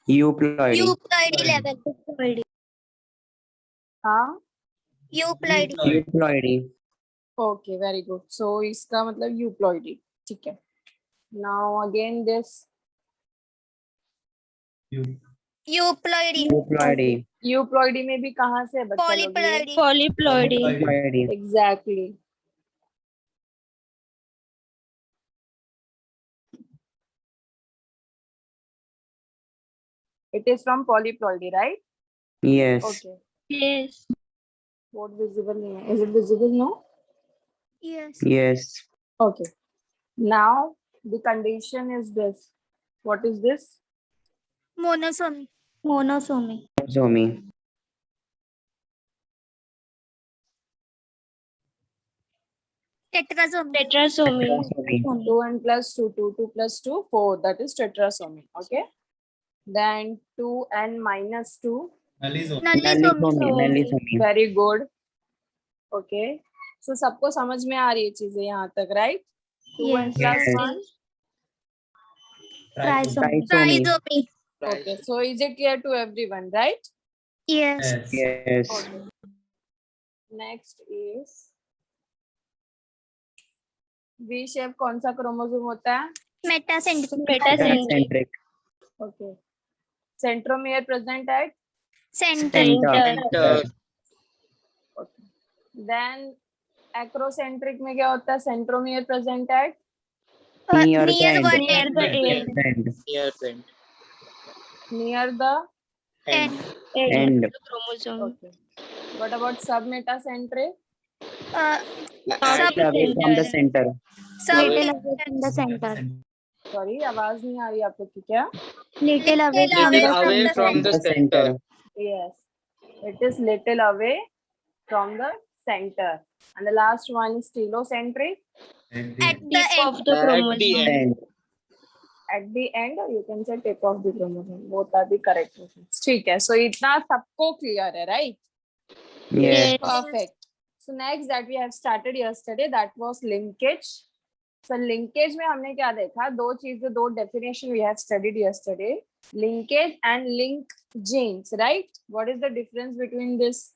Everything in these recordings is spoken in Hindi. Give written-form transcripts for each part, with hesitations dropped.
Euploidy. Euploidy level. हाँ, Euploidy. Euploidy. Okay, very good. So इसका मतलब यूप्लॉइडी. ठीक है. Now again this Euploidy. Euploidy. Euploidy में भी कहाँ से है बच्चा लोग ये? Polyploidy. Polyploidy. Euploidy. Exactly. It is from polyploidy, right? Yes. Okay. Yes. What visible नहीं है? Is it visible? No. Yes. Yes. Okay. Now the condition is this. What is this? Monosomy. Monosomy. Monosomy. Tetrasomy. Tetrasomy. Tetrasomy. 2n plus 2, 2 plus 2, 4. That is tetrasomy. Okay. Then 2n minus 2. Nullisomy. Nullisomy. Very good. Okay. So सबको समझ में आ रही है चीजें यहाँ तक, right? 2n Yes. plus Yes. 1. Trisomy. Trisomy. Okay. So is it clear to everyone, right? Yes. Yes. Okay. Next is V shape. कौन सा क्रोमोसोम होता है? Metacentric. Metacentric. Okay. Centromere present at. Center. Okay. Then acrocentric में क्या होता है? Centromere present at. Near Near the one Near end. the end. end. Near the. End. End. Chromosome. Okay. What about submetacentric? Little away from the center. Little in the center. Sorry, आवाज नहीं आ रही आप लोग की क्या? Little away from the The center. Yes. It is little away from the center. And the last one is telocentric. At the Tip end. of the chromosome. End. At the end, or you can say tip of the chromosome. Both are the correct options. ठीक है. So इतना सबको clear है, right? Yes. Perfect. So next that we have started yesterday, that was linkage. So linkage में हमने क्या देखा? दो चीजें, दो definition we have studied yesterday. Linkage and link genes, right? What is the difference between this?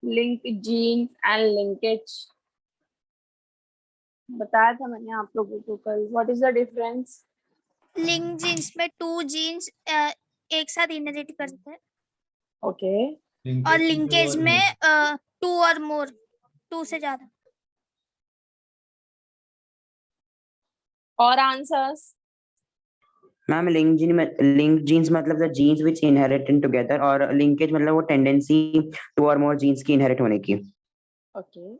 Link genes and linkage. बताया था मैंने आप लोगों को कल. What is the difference? Link genes में 2 जीन्स एक साथ इनहेरिट करते हैं Okay. और लिंकेज में 2 और मोर, 2 से ज्यादा. और answers? मैम लिंक जीन्स मतलब the genes which inherit in together और linkage मतलब वो tendency 2 or more genes की inherit होने की. Okay.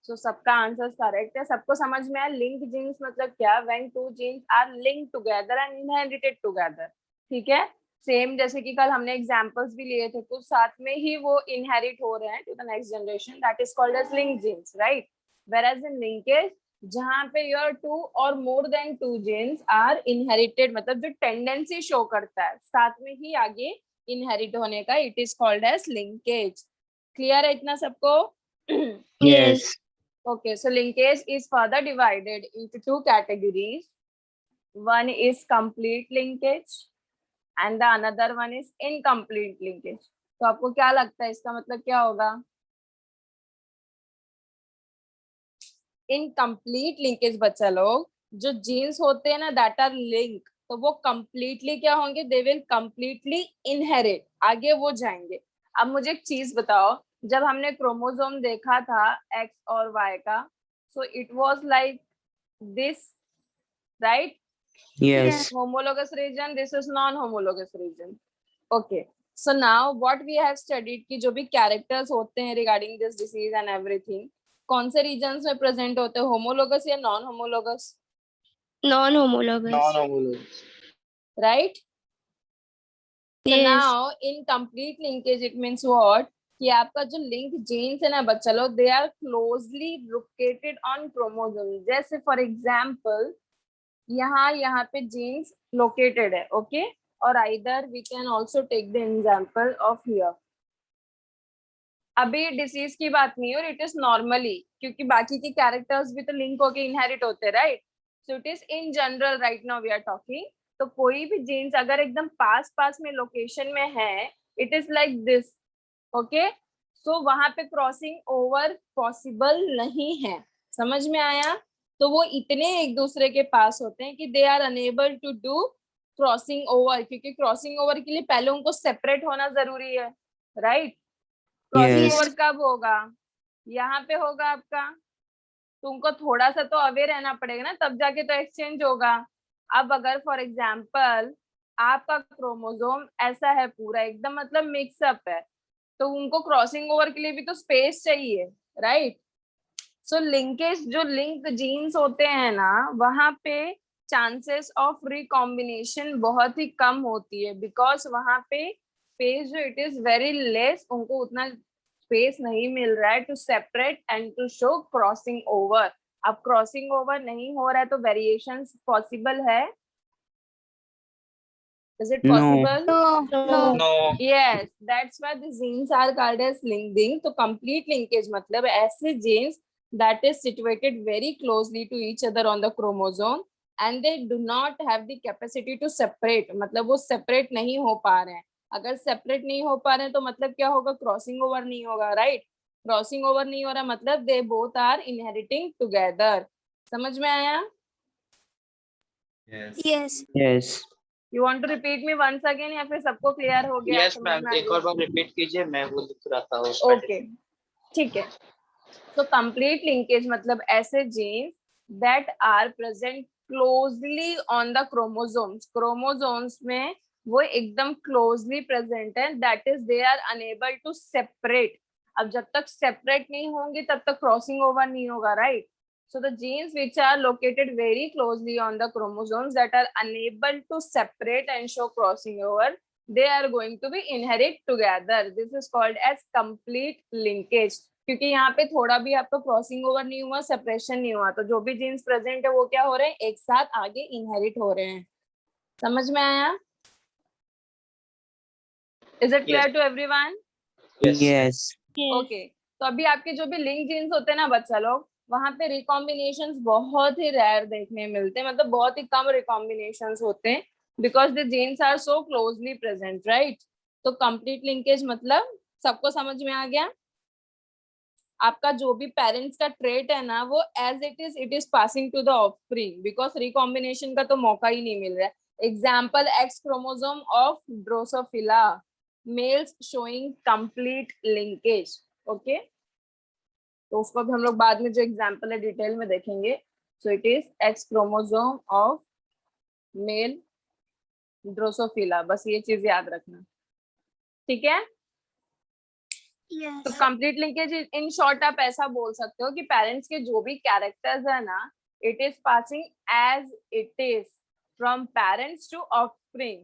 So सबका आंसर्स करेक्ट है. सबको समझ में आया लिंक जीन्स मतलब क्या? When 2 genes are linked together and inherited together. ठीक है. सेम जैसे कि कल हमने एग्जांपल्स भी लिए थे, कुछ साथ में ही वो इनहेरिट हो रहे हैं to the next generation. That is called as link genes, right? Whereas in linkage जहां पे योर 2 और more than 2 genes are inherited, मतलब जो टेंडेंसी शो करता है साथ में ही आगे इनहेरिट होने का, it is called as linkage. Clear है इतना सबको? Yes. Okay, so linkage is further divided into 2 categories. One is complete linkage and the another one is incomplete linkage. तो आपको क्या लगता है इसका मतलब क्या होगा? Incomplete linkage बच्चा लोग, जो जीन्स होते हैं ना that are linked, तो वो completely क्या होंगे? They will completely inherit. आगे वो जाएंगे. अब मुझे एक चीज बताओ, जब हमने क्रोमोसोम देखा था एक्स और वाई का, so it was like this, right? Yes. Homologous region, this is non homologous region. Okay. So now what we have studied कि जो भी कैरेक्टर्स होते हैं regarding this disease and everything, कौन से रीजन्स में प्रेजेंट होते हैं? होमोलोगस या नॉन होमोलोगस? Non-homologous. राइट? So Yes. now in complete linkage it means what? कि आपका जो लिंक जीन्स है ना बच्चा लोग, they are closely located on chromosome. जैसे फॉर एग्जांपल यहाँ पे जीन्स लोकेटेड है, ओके? और either we can also take the example of here. अभी डिसीज की बात नहीं है और इट इज नॉर्मली, क्योंकि बाकी के कैरेक्टर्स भी तो लिंक होके इनहेरिट होते हैं, right? So it is in general right now we are talking. तो कोई भी जीन्स अगर एकदम पास पास में लोकेशन में है, it is like this, okay. So वहां पे क्रॉसिंग ओवर पॉसिबल नहीं है, समझ में आया? तो वो इतने एक दूसरे के पास होते हैं कि they are unable to do crossing over, क्योंकि क्रॉसिंग ओवर के लिए पहले उनको सेपरेट होना जरूरी है, राइट? Crossing Yes. ओवर कब होगा? यहाँ पे होगा आपका, तुमको थोड़ा सा तो अवेयर रहना पड़ेगा ना, तब जाके तो एक्सचेंज होगा। अब अगर फॉर एग्जाम्पल आपका क्रोमोसोम ऐसा है पूरा एकदम मतलब मिक्सअप है, तो उनको क्रॉसिंग ओवर के लिए भी तो स्पेस चाहिए, राइट? सो लिंकेज, जो लिंक जीन्स होते हैं ना, वहां पे चांसेस ऑफ रिकॉम्बिनेशन बहुत ही कम होती है, बिकॉज वहां पे स्पेस जो इट इज वेरी लेस, उनको उतना स्पेस नहीं मिल रहा है to separate and to show crossing over. अब क्रॉसिंग ओवर नहीं हो रहा है तो वेरिएशंस पॉसिबल है? Is it No. Possible? No. No. Yes, that's why the genes are called as linked. तो complete linkage मतलब ऐसे genes that is situated very closely to each other on the chromosome and they do not have the capacity to separate, मतलब वो separate नहीं हो पा रहे हैं। अगर separate नहीं हो पा रहे हैं तो मतलब क्या होगा? क्रॉसिंग ओवर नहीं होगा, राइट? क्रॉसिंग ओवर नहीं हो रहा मतलब they both are inheriting together। समझ में आया? Yes. Yes. Yes. You want to repeat me once again या फिर सबको क्लियर हो गया? Yes, समझ मैम, में आ एक गया? और बार रिपीट कीजिए, मैं वो लिख रहा था उस ओके, ठीक है। तो कंप्लीट लिंकेज मतलब ऐसे genes that are present closely on the chromosomes, chromosomes में वो एकदम क्लोजली प्रेजेंट है, that is they are unable to separate. अब जब तक सेपरेट नहीं होंगे तब तक क्रॉसिंग ओवर नहीं होगा, right? So the genes which are located very closely on the chromosomes that are unable to separate and show crossing over, they are going to be inherit together. This is called as complete linkage, क्योंकि यहाँ पे थोड़ा भी आपका क्रॉसिंग ओवर नहीं हुआ, सेपरेशन नहीं हुआ, तो जो भी जीन्स प्रेजेंट है वो क्या हो रहे हैं? एक साथ आगे इनहेरिट हो रहे हैं। समझ में आया? Is it clear to everyone? Yes. Okay, तो अभी आपके जो भी लिंक जीन्स होते हैं ना बच्चा लोग, वहां पे रिकॉम्बिनेशंस बहुत ही रेयर देखने मिलते हैं, मतलब बहुत ही कम रिकॉम्बिनेशंस होते हैं, because the genes are so closely present, right? तो कंप्लीट लिंकेज मतलब सबको समझ में आ गया? आपका जो भी पेरेंट्स का ट्रेट है ना, वो as it is passing to the offspring, because recombination का तो मौका ही नहीं मिल रहा है। Example, X chromosome of drosophila, males showing complete linkage, okay. तो उसको भी हम लोग बाद में जो एग्जाम्पल है डिटेल में देखेंगे। सो it is x chromosome of male Drosophila, बस ये चीज याद रखना, ठीक है? Yes. तो कंप्लीट लिंकेज इन शॉर्ट आप ऐसा बोल सकते हो कि पेरेंट्स के जो भी कैरेक्टर्स है ना, it is passing as it is from parents to offspring,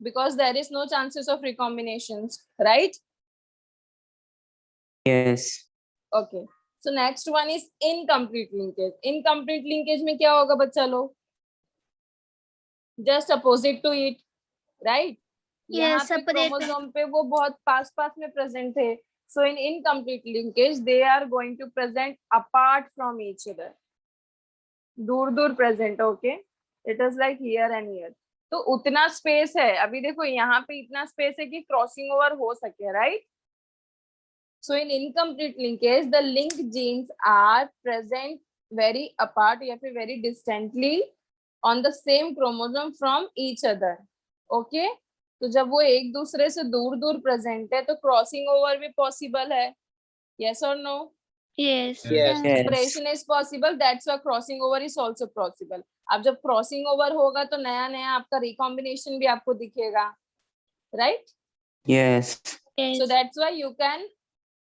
because there is no chances of recombinations, right? Yes. Okay, so next one is incomplete linkage. Incomplete linkage में क्या होगा बच्चा लोग? Just opposite to it, right? यहाँ पे separate. क्रोमोसोम पे वो बहुत पास पास में प्रेजेंट थे, so in incomplete linkage they are going to present apart from each other, दूर दूर present, okay. It is like here and here, तो उतना स्पेस है। अभी देखो यहाँ पे इतना स्पेस है कि क्रॉसिंग ओवर हो सके, right? So in incomplete linkage the link genes are present very apart या फिर very distantly on the same chromosome from each other, okay. तो जब वो एक दूसरे से दूर दूर प्रेजेंट है तो क्रॉसिंग ओवर भी पॉसिबल है, यस और no? Yes. Yes. Separation is possible, that's why crossing over is also possible. अब जब क्रॉसिंग ओवर होगा तो नया नया आपका रिकॉम्बिनेशन भी आपको दिखेगा, right? Yes. So that's why you can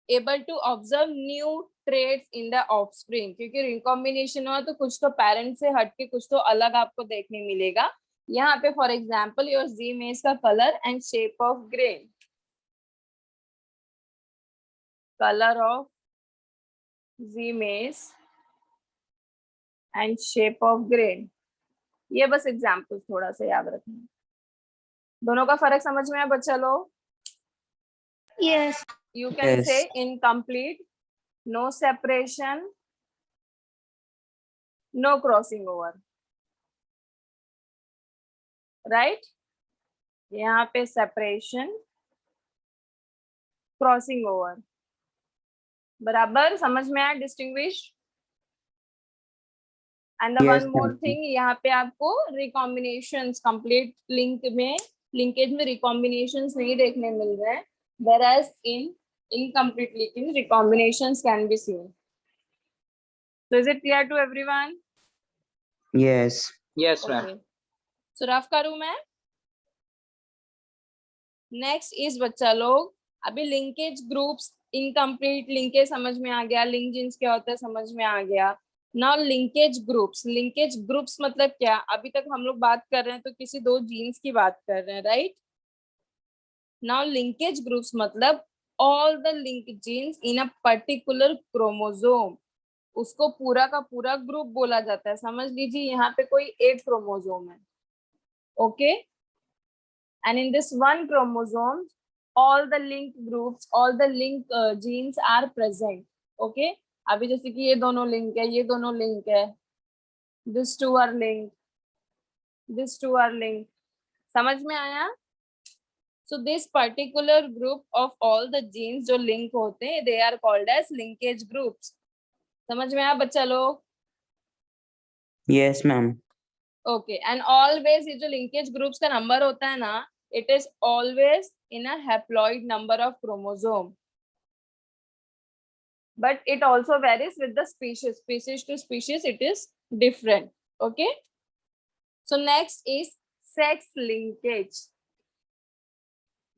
able to observe new traits in the offspring, क्योंकि रिकॉम्बिनेशन हुआ तो कुछ तो पेरेंट से हटके कुछ तो अलग आपको देखने मिलेगा। यहाँ पे for example your Zea mays का colour and shape of grain, colour of Zea mays and shape of grain, ये बस एग्जाम्पल थोड़ा सा याद रखना। दोनों का फर्क समझ में आया बच्चा लोग? Yes. You can Yes. say incomplete, no separation, no crossing over. Right, यहाँ पे सेपरेशन, क्रॉसिंग ओवर, बराबर समझ में आया, distinguish. And the Yes, one more ma'am. Thing, यहाँ पे आपको रिकॉम्बिनेशंस, कंप्लीट लिंक में, लिंकेज में रिकॉम्बिनेशंस नहीं देखने मिल रहे हैं, whereas in incomplete linking recombinations can be seen. So is it clear to everyone? Yes. Yes, ma'am. Okay. So rough करूं मैं? नेक्स्ट इज बच्चा लोग, अभी लिंकेज ग्रुप्स, इनकम्प्लीट लिंकेज समझ में आ गया, लिंक जीन्स क्या होता है समझ में आ गया। Now linkage groups, linkage groups मतलब क्या, अभी तक हम लोग बात कर रहे हैं तो किसी दो जीन्स की बात कर रहे हैं, राइट। नाउ लिंकेज ग्रुप्स मतलब all the link genes in a particular chromosome, उसको पूरा का पूरा ग्रुप बोला जाता है। समझ लीजिए यहाँ पे कोई 8 क्रोमोसोम है, okay, and in this one chromosome all the link groups, all the link genes are present, okay। अभी जैसे कि ये दोनों लिंक है, ये दोनों लिंक है, this two are linked, this two are linked, समझ में आया। so this particular group of all the genes जो link होते हैं they are called as linkage groups, समझ में आया बच्चा लोग। Yes, ma'am. Okay, and always ये जो लिंकेज ग्रुप्स का नंबर होता है ना, it is always in a haploid number of chromosome, but it also varies with the species to species it is different, okay। so next is sex linkage,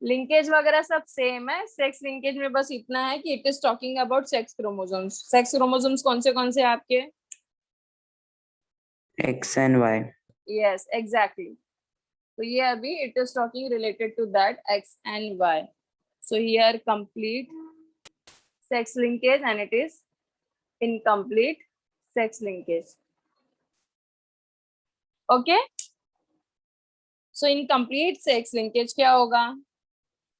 linkage वगैरह सब सेम है, सेक्स लिंकेज में बस इतना है कि it is talking about sex chromosomes. Sex chromosomes कौन से आपके? X and Y. Yes exactly, तो ये अभी it is talking related to that X and Y. So here complete sex linkage and it is incomplete sex linkage, okay. So incomplete sex linkage क्या होगा,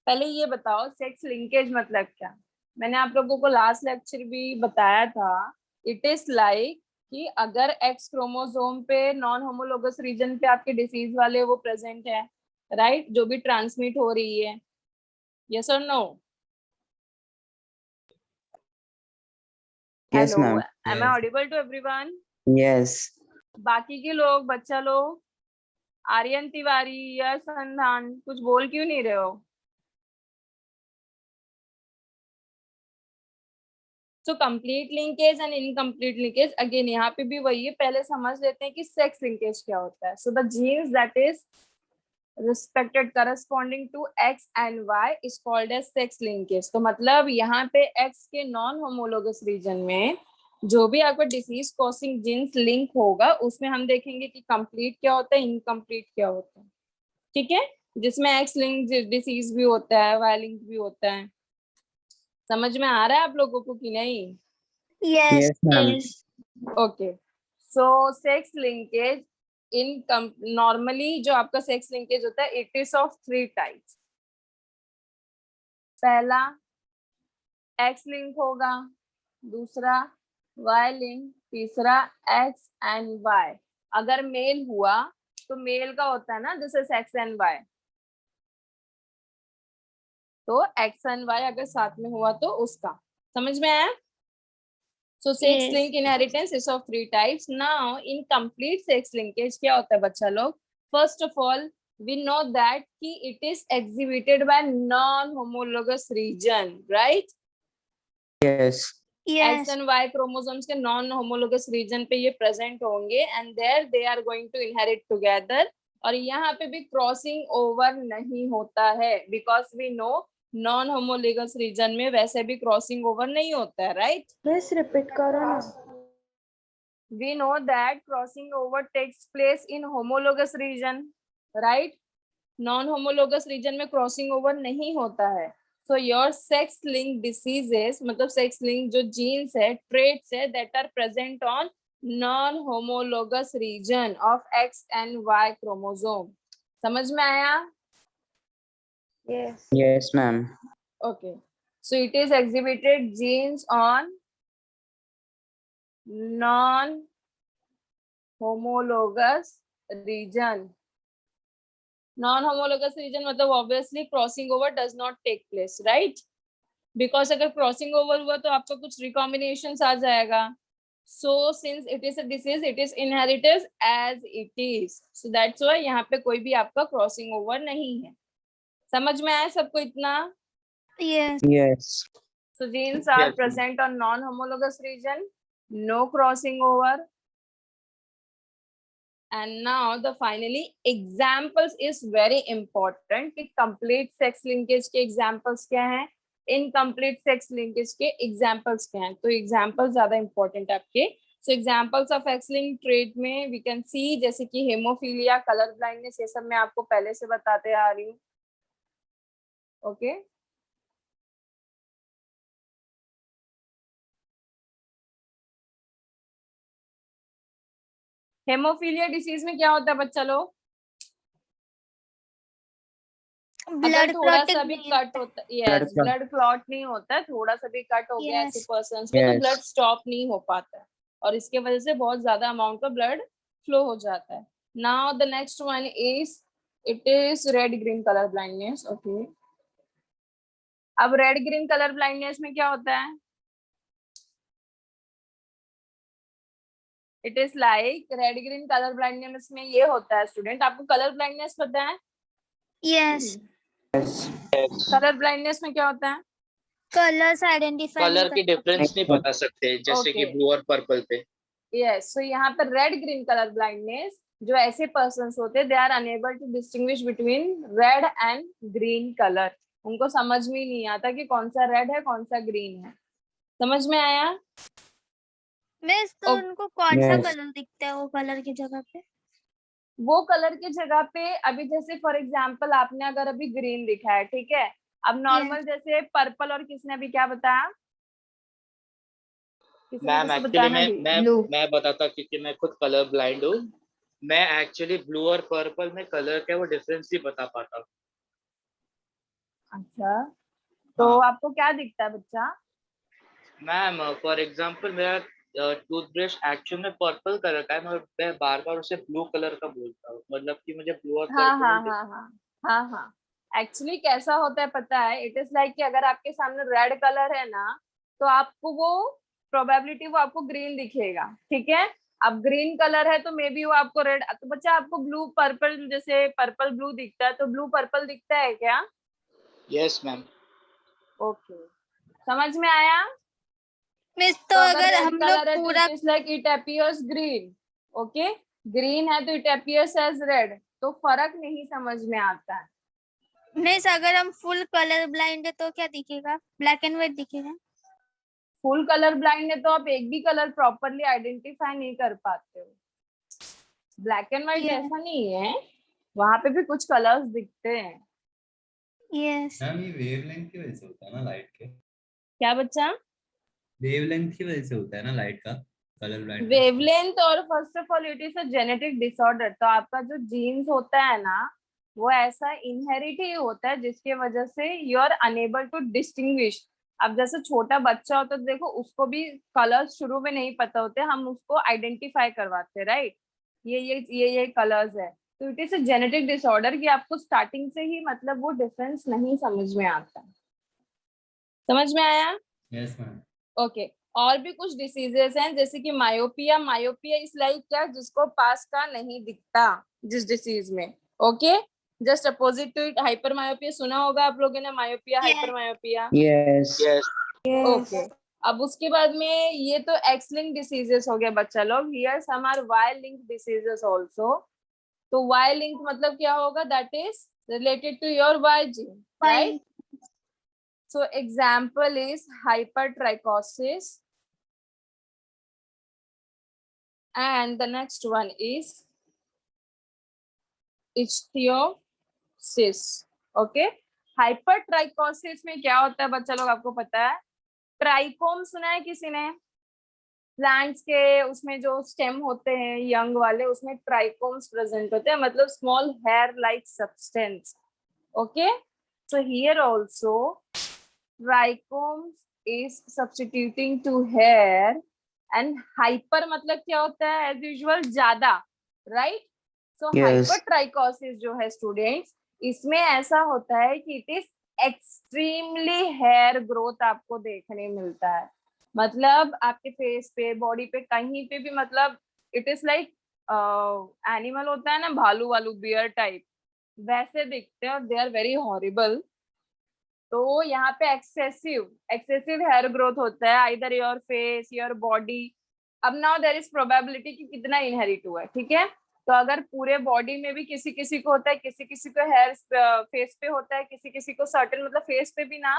पहले ये बताओ सेक्स लिंकेज मतलब क्या। मैंने आप लोगों को लास्ट लेक्चर भी बताया था, इट इज लाइक कि अगर एक्स क्रोमोसोम पे नॉन होमोलोगस रीजन पे आपके डिसीज वाले वो प्रेजेंट है, राइट, जो भी ट्रांसमिट हो रही है, यस और no? Yes, hello, ma'am. Am I audible to everyone? Yes. बाकी के लोग, बच्चा लोग, आर्यन तिवारी या संधान, कुछ बोल क्यों नहीं रहे हो? So complete linkage and incomplete linkage, again यहाँ पे भी वही है, पहले समझ लेते हैं कि सेक्स लिंकेज क्या होता है। So the genes that is respected corresponding to X and Y is called as sex linkage. तो मतलब यहाँ पे एक्स के नॉन होमोलोगस रीजन में जो भी आपका डिसीज कॉजिंग जीन्स लिंक होगा उसमें हम देखेंगे कि कंप्लीट क्या होता है, इनकम्प्लीट क्या होता है, ठीक है। जिसमें एक्स लिंक डिसीज भी होता है, वाई लिंक भी होता है। समझ में आ रहा है आप लोगों को कि नहीं? Yes. Yes, ma'am. Yes. Okay, so sex linkage in normally जो आपका सेक्स लिंकेज होता है इट इज ऑफ 3 टाइप्स। पहला एक्स लिंक होगा, दूसरा वाई लिंक, तीसरा एक्स एंड वाई। अगर मेल हुआ तो मेल का होता है ना this is X and Y, तो एक्स एंड वाई अगर साथ में हुआ तो उसका, समझ में आया। So sex Yes. link inheritance is of 3 types. Now in complete sex linkage क्या होता है बच्चा लोग? First of all we know that कि it is exhibited by non-homologous region, right? Yes. Yes. X and Y chromosomes के non-homologous region पे ये present होंगे and there they are going to inherit together। और यहाँ पे भी crossing over नहीं होता है because we know non homologous region में वैसे भी क्रॉसिंग ओवर नहीं होता है, राइट। बस रिपीट करो ना। We know that crossing over takes place in homologous region, right? Non-homologous region में crossing over नहीं होता है। So your sex linked diseases, मतलब sex linked जो genes है, traits है, that are present on non-homologous region of X and Y chromosome। समझ में आया? Yes. Yes, ma'am. Okay. So it is exhibited genes on non-homologous region, non homologous region मतलब obviously crossing over does not take place, right? Because अगर क्रॉसिंग ओवर हुआ तो आपका कुछ रिकॉम्बिनेशन आ जाएगा. So since it is a disease, it is inherited as it is. So that's why यहाँ पे कोई भी आपका क्रॉसिंग ओवर नहीं है. समझ में आया सबको इतना? Yes. Yes. So genes are Yes. present on non-homologous region, no crossing over. And now the finally examples is very important. कि complete sex linkage के examples क्या हैं? इनकम्प्लीट सेक्स लिंकेज के एग्जांपल्स क्या हैं? तो एग्जांपल्स ज्यादा इंपॉर्टेंट आपके. So examples of X linked trait में वी कैन सी जैसे कि हेमोफीलिया, कलर ब्लाइंडनेस, ये सब मैं आपको पहले से बताते आ रही हूँ. ओके हेमोफीलिया डिसीज में क्या होता है बच्चा लोग? अगर Blood थोड़ा clotting सा भी नहीं कट होता है, yes, Blood clot. Blood clot नहीं होता है, थोड़ा सा भी कट हो गया ऐसे Yes. पर्सन को तो Yes. ब्लड स्टॉप नहीं हो पाता है और इसके वजह से बहुत ज्यादा अमाउंट का ब्लड फ्लो हो जाता है. Now the next one is it is red green colour blindness. Okay अब रेड ग्रीन कलर ब्लाइंडनेस में क्या होता है? It is like red green colour blindness में ये होता है स्टूडेंट, आपको कलर ब्लाइंडनेस पता है? Yes. Yes. कलर ब्लाइंडनेस में क्या होता है? Colors identify कलर नहीं की कर डिफरेंस नहीं बता सकते जैसे कि Okay. ब्लू और पर्पल पे. यस, सो यहाँ पर रेड ग्रीन कलर ब्लाइंडनेस जो ऐसे पर्सन्स होते हैं they are unable to distinguish between red and green colour. उनको समझ में ही नहीं आता कि कौन सा रेड है कौन सा ग्रीन है. समझ में आया? मिस तो Oh, उनको कौन सा yes. कलर दिखता है वो कलर की जगह पे? वो कलर की जगह पे अभी जैसे फॉर एग्जाम्पल आपने अगर अभी ग्रीन दिखा है, ठीक है, अब नॉर्मल जैसे पर्पल और किसने अभी क्या बताया? किसी ने मैम कुछ एक्चुअली बताया ना? मैं बताता क्योंकि मैं खुद कलर ब्लाइंड हूँ. मैं एक्चुअली ब्लू और पर्पल में कलर का वो डिफरेंस नहीं बता पाता. अच्छा, तो हाँ. आपको क्या दिखता है बच्चा? मैम फॉर एग्जांपल मेरा टूथब्रश एक्चुअल में पर्पल कलर का है मगर मैं बार बार उसे ब्लू कलर का बोलता हूँ, मतलब कि मुझे ब्लू और हाँ पर्पल हाँ में हाँ हाँ हाँ हाँ एक्चुअली कैसा होता है पता है? इट इज लाइक कि अगर आपके सामने रेड कलर है ना तो आपको वो प्रोबेबिलिटी वो आपको ग्रीन दिखेगा, ठीक है. अब ग्रीन कलर है तो मे बी वो आपको रेड, तो बच्चा आपको ब्लू पर्पल जैसे पर्पल ब्लू दिखता है तो ब्लू पर्पल दिखता है क्या? Yes ma'am. ओके, समझ में आया? मिस तो तो अगर अगर रेड हम लोग कलर है तो पूरा it is like it appears green. Okay, green है तो इट अपीयर्स एज रेड, तो फर्क नहीं समझ में आता है. मिस अगर हम फुल कलर ब्लाइंड है तो क्या दिखेगा? ब्लैक एंड व्हाइट दिखेगा. फुल कलर ब्लाइंड है तो आप एक भी कलर प्रॉपरली आइडेंटिफाई नहीं कर पाते हो. Black and white Yes. ऐसा नहीं है, वहां पे भी कुछ कलर्स दिखते हैं. यस. मैम ये वेवलेंथ की वजह से होता है ना लाइट के. क्या बच्चा? वेवलेंथ की वजह से होता है ना लाइट का कलर ब्लाइंडनेस. वेवलेंथ और first of all it is a genetic disorder. तो आपका जो जीन्स होता है ना वो ऐसा इनहेरिट ही होता है जिसकी वजह से you are unable to distinguish. अब जैसे छोटा बच्चा होता है तो देखो उसको भी कलर्स शुरू में नहीं पता होते, हम उसको आइडेंटिफाई करवाते, राइट? ये कलर्स है. तो it is a genetic disorder कि आपको स्टार्टिंग से ही मतलब वो डिफरेंस नहीं समझ में आता. समझ में आया? Yes ma'am. ओके और भी कुछ डिसीजेस हैं जैसे कि मायोपिया. मायोपिया इस लाइक क्या जिसको पास का नहीं दिखता जिस डिसीज में. Okay, just opposite to it hyper myopia. सुना होगा आप लोगों ने myopia, hyper myopia. Yes. Yes. Okay, अब उसके बाद में ये तो एक्स लिंक डिसीजेस हो गया बच्चा लोग. Here some are Y link diseases also. तो वाई लिंक मतलब क्या होगा? That is related to your Y gene, right? So example is hypertrichosis and the next one is ichthyosis. Okay, hypertrichosis में क्या होता है बच्चा लोग आपको पता है? ट्राइकोम सुना है किसी ने? प्लांट्स के उसमें जो स्टेम होते हैं यंग वाले उसमें ट्राइकोम्स प्रेजेंट होते हैं, मतलब small hair like substance. Okay, so here also trichomes is substituting to hair and hyper मतलब क्या होता है? as usual ज्यादा, right? सो Yes. हाइपरट्राइकोसिस जो है स्टूडेंट्स, इसमें ऐसा होता है कि it is extremely hair growth आपको देखने मिलता है। मतलब आपके फेस पे, बॉडी पे, कहीं पे भी, मतलब इट इज लाइक एनिमल होता है ना भालू वालू, बियर टाइप, वैसे दिखते हैं और दे आर वेरी हॉरिबल। तो यहाँ पे एक्सेसिव हेयर ग्रोथ होता है either your face, your body. अब नाउ देयर इज प्रोबेबिलिटी कि कितना इनहेरिट हुआ है, ठीक है। तो अगर पूरे बॉडी में भी किसी किसी को होता है, किसी किसी को हेयर फेस पे होता है, किसी किसी को सर्टेन, मतलब फेस पे भी ना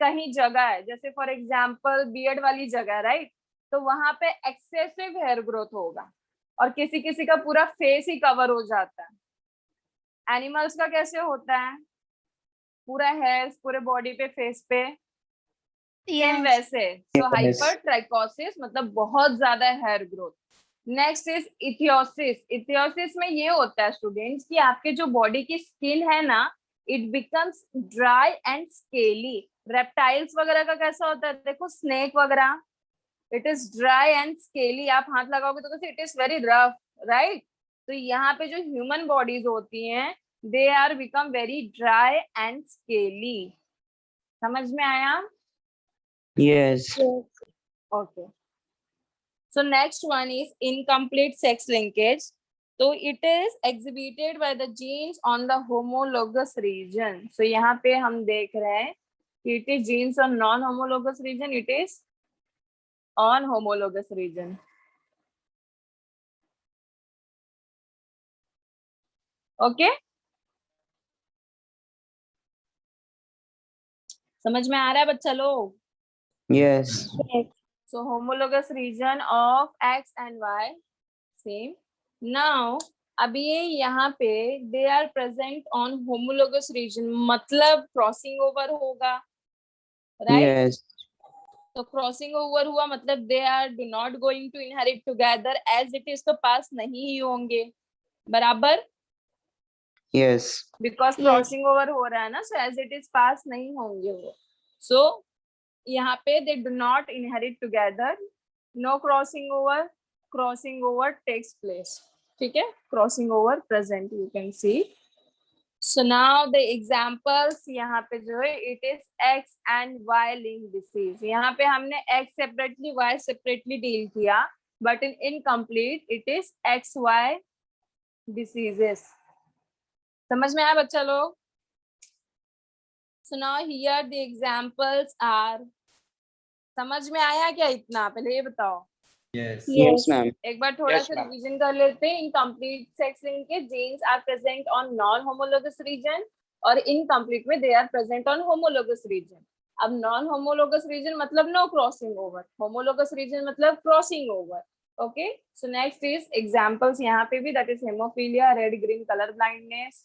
कहीं जगह है, जैसे फॉर एग्जांपल बियर्ड वाली जगह, राइट, तो वहां पे एक्सेसिव हेयर ग्रोथ होगा, और किसी किसी का पूरा फेस ही कवर हो जाता है। एनिमल्स का कैसे होता है, पूरा हेयर पूरे बॉडी पे, फेस पे, सेम वैसे। तो हाइपरट्राइकोसिस मतलब बहुत ज्यादा hair growth. Next is ichthyosis. Ichthyosis में ये होता है स्टूडेंट्स कि आपके जो बॉडी की स्किन है ना, it becomes dry and scaly. Reptiles वगैरह का कैसा होता है, देखो स्नेक वगैरह, it is dry and scaly, आप हाथ लगाओगे तो कैसे, it is very rough, right. तो यहाँ पे जो ह्यूमन बॉडीज होती हैं, they are become very dry and scaly. समझ में आया? Yes. Okay. So next one is incomplete sex linkage. So it is exhibited by the genes on the homologous region. So यहाँ पे हम देख रहे हैं कि it is genes on non-homologous region, it is on homologous region. Okay? समझ में आ रहा है बच्चा लोग? Yes. So homologous region of X and Y same. Now अभी ये यहाँ पे they are present on homologous region, मतलब crossing over होगा, right? Yes. तो crossing over हुआ मतलब they are do not going to inherit together as it is, तो पास नहीं ही होंगे, बराबर? Yes. Because crossing over हो रहा है ना, so as it is पास नहीं होंगे वो। So यहाँ पे they do not inherit together, no crossing over takes place, ठीक है, crossing over present, you can see. So now the examples यहाँ पे जो है, it is X and Y linked disease. यहाँ पे हमने X separately, Y separately deal किया, but in incomplete it is XY diseases. समझ में आया बच्चा लोग? So now here the examples are, समझ में आया क्या इतना? पहले ये बताओ। Yes. Yes, ma'am. एक बार थोड़ा Yes, सा ma'am. रिवीजन कर लेते हैं। Incomplete sex linkage genes are present on non homologous region, और इनकम्प्लीट में they are present on homologous region. अब नॉन होमोलोगस रीजन मतलब no crossing over, homologous region मतलब crossing over. Okay, so next is examples यहाँ पे भी, that is hemophilia, red green colour blindness,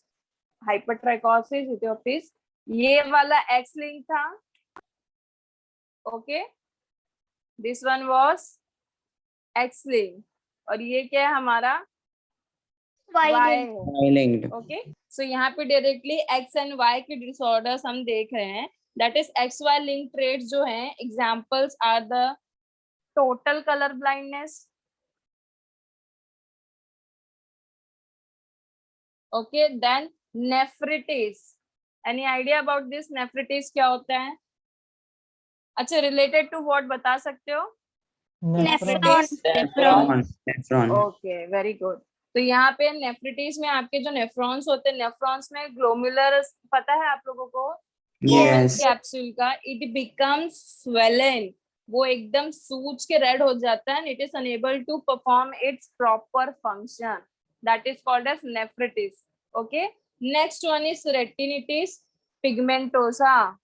hypertrichosis, इथियोपिस। ये वाला एक्स लिंक था, ओके, this one was X link, और ये क्या है हमारा वाई Y लिंक। है। Linked. ओके, सो यहाँ पे डायरेक्टली एक्स एंड वाई के डिसऑर्डर्स हम देख रहे हैं, that is X Y link traits जो हैं, examples are the total colour blindness, okay, then nephritis. Any idea about this? Nephritis क्या होता है? अच्छा, रिलेटेड टू व्हाट बता सकते हो? Nephron. Nephron. Nephron. Okay, very good. तो यहाँ पे नेफ्रिटिस में आपके जो नेफ्रॉन्स होते हैं, नेफ्रॉन्स में ग्लोमुलर, पता है आप लोगों को, Yes. कैप्सूल का, इट बिकम्स स्वेलन, वो एकदम सूज के रेड हो जाता है, it is unable to perform its proper function, that is called as nephritis. Okay, next one is retinitis pigmentosa,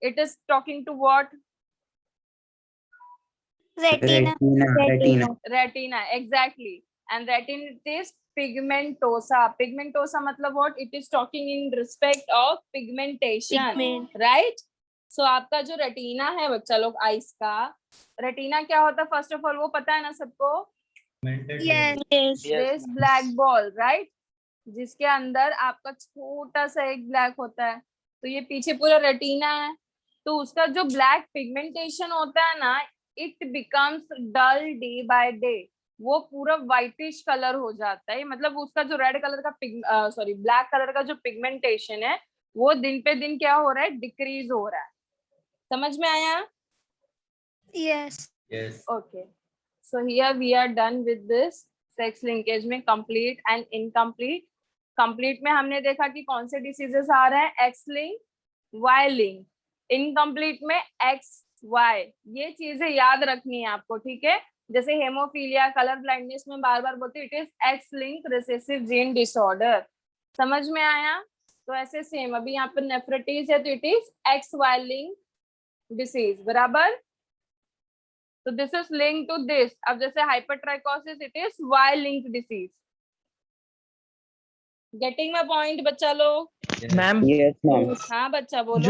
it is talking to what? Retina. Retina. Retina, exactly. And retinitis pigmentosa. Pigmentosa मतलब what? It is talking in respect of pigmentation, Pigment. right? So आपका जो रेटिना है बच्चा लोग, आइस का रेटिना क्या होता है? फर्स्ट ऑफ ऑल वो पता है ना सबको, yes. Yes, this ma'am. Black ball, right, जिसके अंदर आपका छोटा सा एक ब्लैक होता है, तो ये पीछे पूरा रेटिना है। तो उसका जो ब्लैक पिगमेंटेशन होता है ना, it becomes dull day by day, वो पूरा व्हाइटिश कलर हो जाता है, मतलब उसका जो रेड कलर का सॉरी ब्लैक कलर का जो पिगमेंटेशन है वो दिन पे दिन क्या हो रहा है, डिक्रीज हो रहा है। समझ में आया? yes, yes okay, so here we are done with this sex linkage में कंप्लीट एंड इनकम्प्लीट। कंप्लीट में हमने देखा कि कौन से डिसीजेस आ रहे हैं, X link, Y link. Incomplete में एक्स वाई, ये चीजें याद रखनी है आपको, ठीक है? जैसे हेमोफीलिया, कलर ब्लाइंडनेस में बार बार बोलते it is x link recessive gene disorder. समझ में आया? तो ऐसे सेम अभी यहाँ पर नेफ्रिटिस है तो it is X Y link disease, बराबर। तो this is link to this. अब जैसे hypertrichosis it is Y link disease. Getting my point बच्चा लोग? Ma'am Yes, ma'am. हाँ बच्चा बोलो।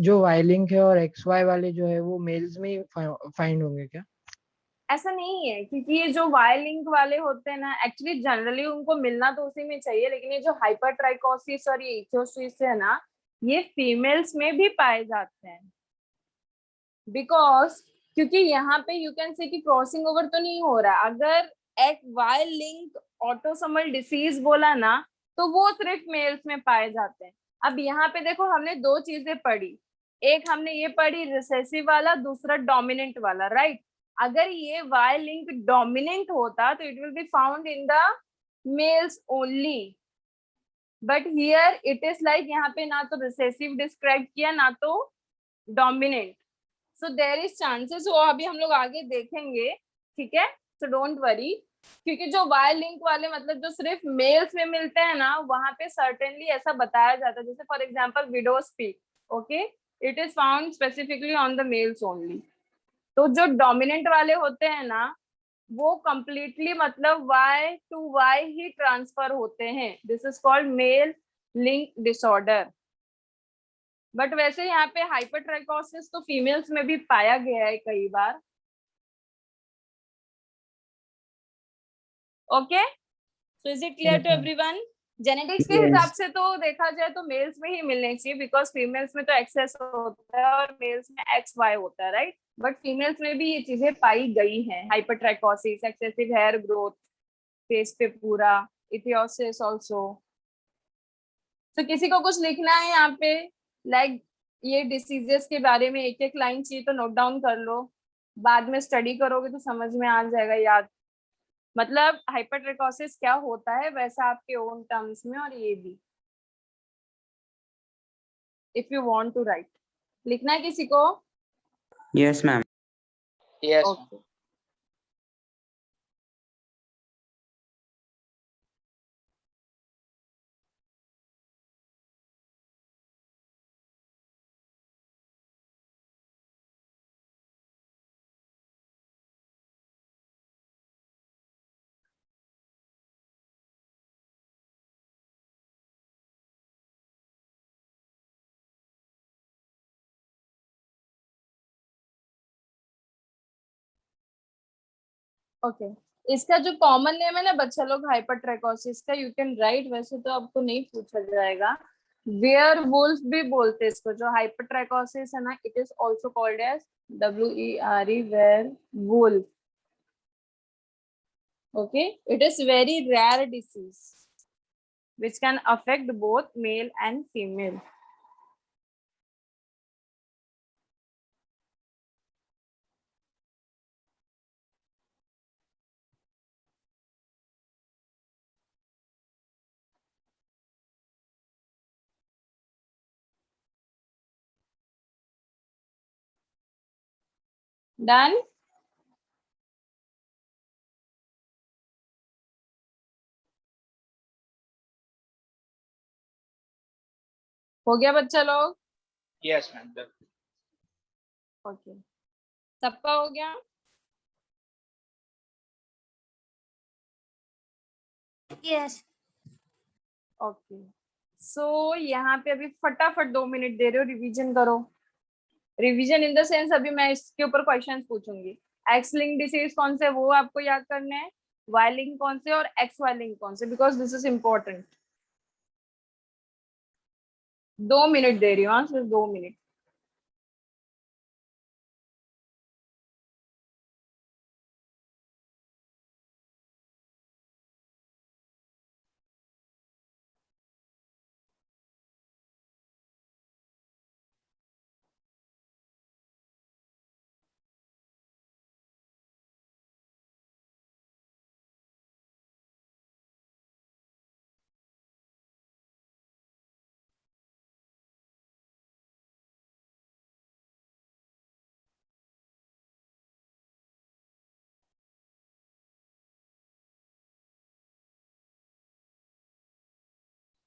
जो वाई लिंक है और एक्स वाई वाले जो है वो मेल्स में फाइंड होंगे क्या? ऐसा नहीं है, क्योंकि ये जो वाई लिंक वाले होते हैं ना, एक्चुअली जनरली उनको मिलना तो उसी में चाहिए, लेकिन ये जो हाइपरट्राइकोसिस और ये इथियोसिस है ना, ये फीमेल्स में भी पाए जाते हैं। बिकॉज क्योंकि यहाँ पे यू कैन से कि क्रॉसिंग ओवर तो नहीं हो रहा। अगर एक वाई लिंक ऑटोसोमल डिसीज बोला ना, तो वो सिर्फ मेल्स में पाए जाते हैं। अब यहाँ पे देखो, हमने दो चीजें पढ़ी, एक हमने ये पढ़ी रिसेसिव वाला, दूसरा डोमिनेंट वाला, राइट? अगर ये वाई लिंक डोमिनेंट होता तो it will be found in the males only, but here it is like यहाँ पे ना तो रिसेसिव डिस्क्राइब किया ना तो dominant. So there is chances, वो अभी हम लोग आगे देखेंगे, ठीक है? सो डोंट वरी, क्योंकि जो वाई लिंक वाले मतलब जो सिर्फ मेल्स में मिलते हैं ना, वहां पे सर्टेनली ऐसा बताया जाता है। जैसे for example widows peak, okay, it is found specifically on the males only. तो जो डोमिनेंट वाले होते हैं ना, वो कंप्लीटली मतलब वाई टू वाई ही ट्रांसफर होते हैं। This is called male link disorder. But वैसे यहाँ पे हाइपरट्राइकोसिस तो फीमेल्स में भी पाया गया है कई बार। Okay, so is it clear to everyone? Genetics के Yes. हिसाब से तो देखा जाए तो मेल्स में ही मिलने चाहिए, बिकॉज फीमेल्स में तो एक्सेस होता है और मेल्स में एक्स वाई होता है, राइट? बट फीमेल्स में भी ये चीजें पाई गई हैं, हाइपरट्राइकोसिस, एक्सेसिव हेयर ग्रोथ फेस पे पूरा, इथियोसिस ऑल्सो। तो किसी को कुछ लिखना है यहाँ पे, लाइक ये डिसीजेस के बारे में एक एक लाइन चाहिए तो नोट डाउन कर लो, बाद में स्टडी करोगे तो समझ में आ जाएगा, याद। मतलब हाइपरट्राइकोसिस क्या होता है वैसा आपके ओन टर्म्स में, और ये भी if you want to write. लिखना है किसी को? Yes, ma'am. Yes okay, okay. इसका जो कॉमन नेम है ना बच्चा लोग हाइपरट्राइकोसिस का, यू कैन राइट, वैसे तो आपको नहीं पूछा जाएगा। वेयर वुल्फ भी बोलते हैं इसको, जो हाइपरट्राइकोसिस है ना, it is also called as WERE, werewolf. Okay, it is very rare disease which can affect both male and female. Done? हो गया बच्चा लोग? Yes ma'am. ओके, सबका हो गया? yes, ओके, सो यहाँ पे अभी फटाफट 2 मिनट दे रहे हो, रिवीजन करो। रिवीजन इन द सेंस अभी मैं इसके ऊपर क्वेश्चंस पूछूंगी। एक्स लिंक डिसीज कौन से वो आपको याद करने हैं, वाई लिंक कौन से और एक्स वाई लिंक कौन से, because this is important. 2 minute दे रही हूँ, सिर्फ 2 मिनट।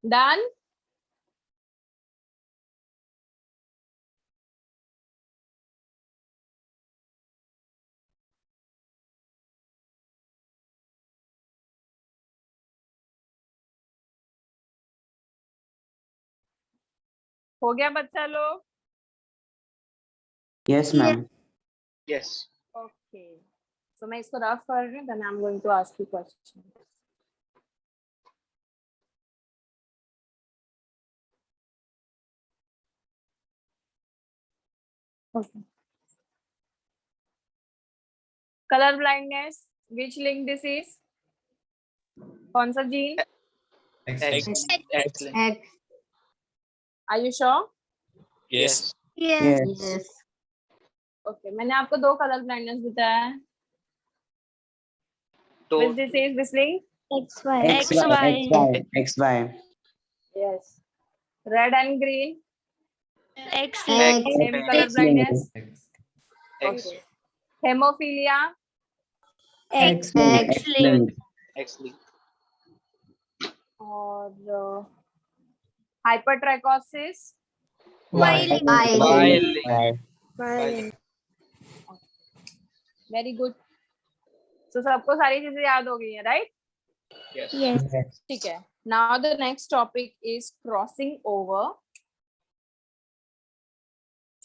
डन? हो गया बच्चा लोग? Yes, ma'am. Yes. ओके, सो मैं इसको रफ कर रही हूँ, then I am going to ask you question. Okay. Colour blindness, which link this is? कौन सा जीन? X. X. Are you sure? Yes. Yes. Okay, मैंने आपको 2 कलर ब्लाइंडनेस बताया है. तो Which this is this link? XY. XY. Yes. Red and green, X. same color blindness. X. X. Okay. Hemophilia, X. X-linked. X-linked. और hypertrichosis. Y-linked. Very good. So सबको सारी चीजें याद हो गई है, right? Yes. Yes. ठीक है. Now the next topic is crossing over.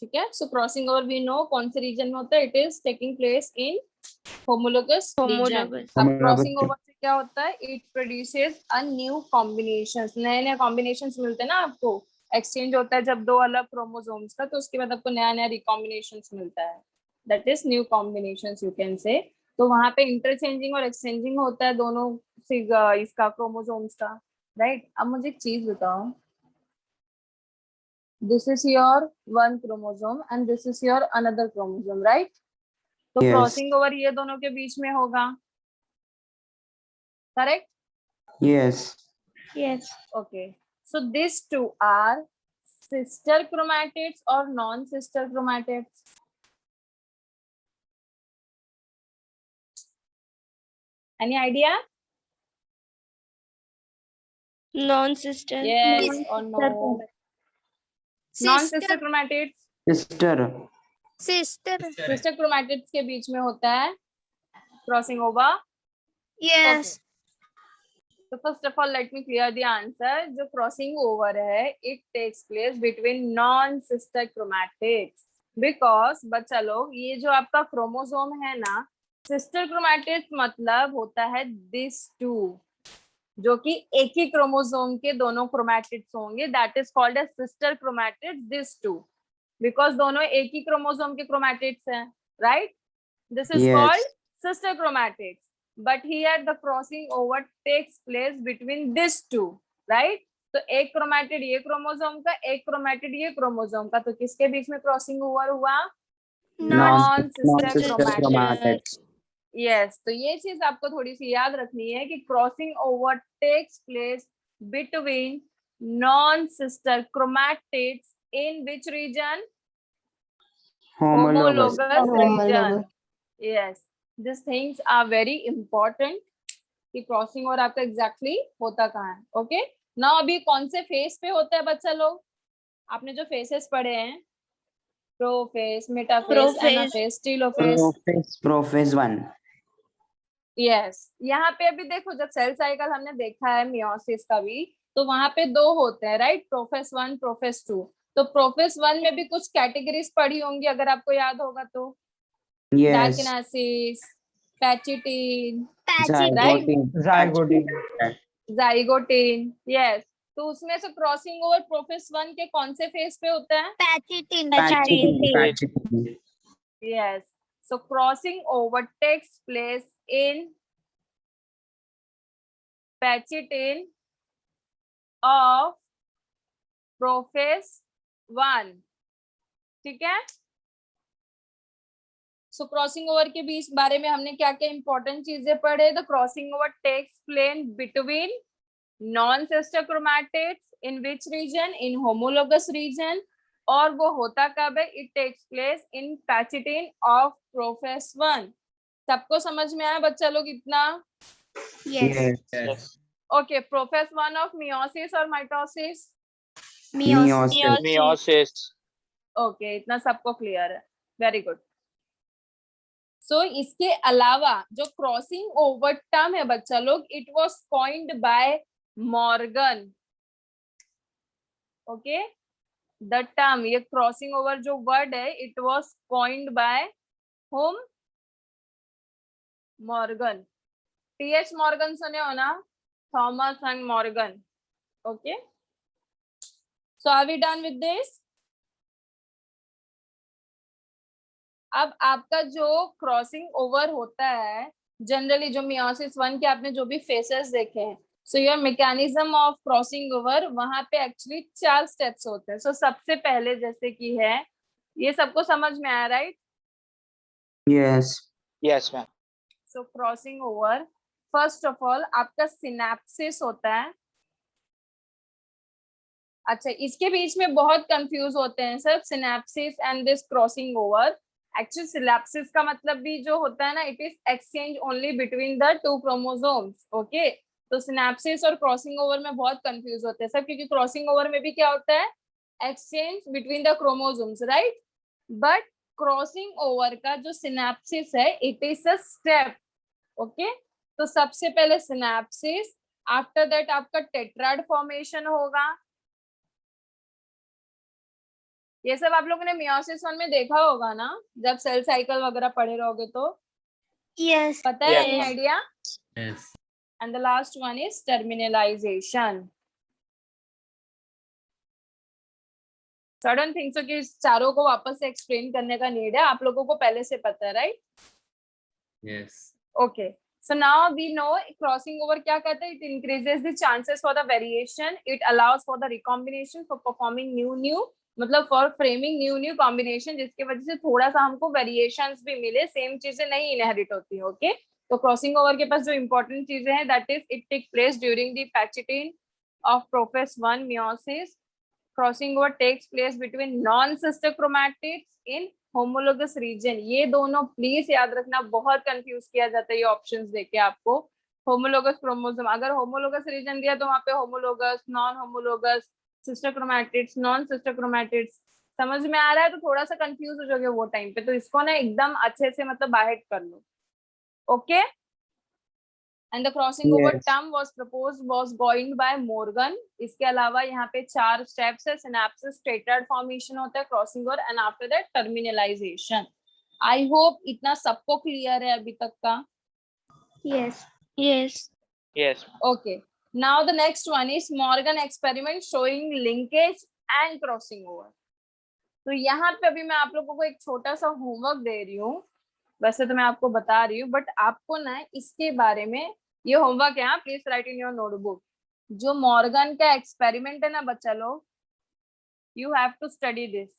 ठीक है. So crossing over we know कौन से region में होता है. It is taking place in homologous region. Homologous. अब crossing over से क्या होता है? It produces a new combinations. नए नए combinations मिलते हैं ना आपको. Exchange होता है जब 2 अलग chromosomes का, तो उसके बाद आपको नया नया recombinations मिलता है. That is new combinations you can say. तो वहां पे interchanging और exchanging होता है दोनों इसका chromosomes का, right? अब मुझे एक चीज बताओ. This is your one chromosome and this is your another chromosome, right? तो Yes. क्रॉसिंग ओवर ये दोनों के बीच में होगा, correct? Yes. Yes. Okay, so this two are sister chromatids और non sister chromatids. Any idea? Non-sister. Yes और no? Non sister chromatids Sister. Sister. Sister chromatids के बीच में होता है crossing over. Yes. So first of all, let me clear the answer. जो crossing over है, it takes place between non-sister chromatids. Because बच्चा लोग, ये जो आपका क्रोमोसोम है ना, sister chromatids मतलब होता है this two, जो कि एक ही क्रोमोसोम के दोनों chromatids होंगे. That is called as sister chromatids, this two. Because दोनों एक ही क्रोमोसोम के chromatids हैं, right? This is Yes. called sister chromatids. But here the crossing over takes place between these two, right? तो एक क्रोमैटिड ये क्रोमोसोम का, एक क्रोमैटिड ये क्रोमोसोम का, तो किसके बीच में क्रॉसिंग ओवर हुआ? Non sister chromatids. यस, तो ये चीज आपको थोड़ी सी याद रखनी है कि crossing over takes place between non sister chromatids in which region? Homologous. region. Yes, these things are very important कि क्रॉसिंग ओवर आपका एग्जैक्टली होता कहाँ है. ओके, नाउ अभी कौन से फेस पे होता है बच्चा लोग? आपने जो फेसेस पढ़े हैं, prophase, metaphase, Prophase. Anaphase, telophase. Prophase 1. Yes, यहाँ पे अभी देखो जब सेल साइकिल हमने देखा है मियोसिस का भी, तो वहां पे 2 होते हैं, राइट? Profess 1, profess 2. तो प्रोफेस 1 में भी कुछ कैटेगरीज पढ़ी होंगी अगर आपको याद होगा तो. Yes. डायकिनेसिस, पैचिटिन, Zygote. जाइगोटिन. यस, तो उसमें से क्रॉसिंग ओवर प्रोफेस 1 के कौन से फेज पे होता है? Pachytene. Yes, so crossing over takes place in pachytene of prophase 1. ठीक है. सो क्रॉसिंग ओवर के बीच बारे में हमने क्या क्या इंपॉर्टेंट चीजें पढ़े? The crossing over takes place between non sister chromatids in which region? In homologous region. और वो होता कब है? It takes place in pachytene of prophase 1. सबको समझ में आया बच्चा लोग इतना? Yes. Yes. Okay, profess one of meiosis or mitosis? Meiosis. Meiosis. Okay, इतना सबको क्लियर है, वेरी गुड. सो इसके अलावा जो क्रॉसिंग ओवर टर्म है बच्चा लोग, it was coined by Morgan. Okay, the term, ये क्रॉसिंग ओवर जो वर्ड है, it was coined by home? Morgan. TH Morgan सुने हो ना? Thomas and Morgan. Okay, so are we done with this? अब आपका जो क्रॉसिंग ओवर होता है, जनरली जो मियोसिस 1 के आपने जो भी फेसेस देखे हैं, so your mechanism of crossing over, वहां पे एक्चुअली 4 स्टेप्स होते हैं. सो सबसे पहले जैसे कि है, ये सबको समझ में आया, right? Yes. Yes, ma'am. So crossing over, first of all आपका सिनेप्सिस होता है. अच्छा, इसके बीच में बहुत कंफ्यूज होते हैं sir, synapses and this crossing over. Actually synapses का मतलब भी जो होता है ना, it is exchange only between the 2 chromosomes. Okay, तो सिनेप्सिस और क्रॉसिंग ओवर में बहुत कंफ्यूज होते हैं सब, क्योंकि क्रॉसिंग ओवर में भी क्या होता है? Exchange between the chromosomes, right? But crossing over का जो सिनेप्सिस है, it is a step. Okay, तो सबसे पहले सिनेप्सिस, आफ्टर दैट आपका टेट्राड फॉर्मेशन होगा. ये सब आप लोगों ने मियोसिस 1 में देखा होगा ना, जब सेल साइकिल वगैरह पढ़े रहोगे तो. Yes. पता है Yes. Any idea? Yes. And the last one is terminalisation. Sudden things कि इस चारों को वापस से एक्सप्लेन करने का नीड है, आप लोगों को पहले से पता है, right? Yes. Okay, so now we know crossing over क्या कहते हैं? It increases the chances for the variation, it allows for the recombination, for performing new मतलब फॉर फ्रेमिंग न्यू कॉम्बिनेशन, जिसकी वजह से थोड़ा सा हमको वेरिएशंस भी मिले, सेम चीजें नहीं इनहेरिट होती. ओके, तो क्रॉसिंग ओवर के पास जो इंपॉर्टेंट चीजें हैं, that is it take place during the pachytene of prophase 1 meiosis. Crossing over takes place between non sister chromatids in homologous region. ये दोनों प्लीज याद रखना, बहुत कंफ्यूज किया जाता है ये ऑप्शंस देके आपको. होमोलोगस क्रोमोसोम, अगर होमोलोगस रीजन दिया तो वहां पे homologous, non homologous, sister chromatids, non sister chromatids. समझ में आ रहा है? तो थोड़ा सा कंफ्यूज हो जाओगे वो टाइम पे, तो इसको ना एकदम अच्छे से मतलब बाहर कर लो. Okay, and the crossing over Yes. Term was coined by Morgan. इसके अलावा यहाँ पे 4 स्टेप्स है. सिनेप्सिस, टेट्राड फॉर्मेशन होता है, crossing over, and after that terminalisation. I hope इतना सबको क्लियर है अभी तक का. Yes. Yes. Yes. Okay, now the next one is Morgan experiment showing linkage and crossing over. तो यहाँ पे अभी मैं आप लोगों को एक छोटा सा होमवर्क दे रही हूँ. वैसे तो मैं आपको बता रही हूँ, बट आपको ना इसके बारे में, ये होमवर्क है, please write in your notebook. जो मॉर्गन का एक्सपेरिमेंट है ना बच्चा लोग, you have to study this.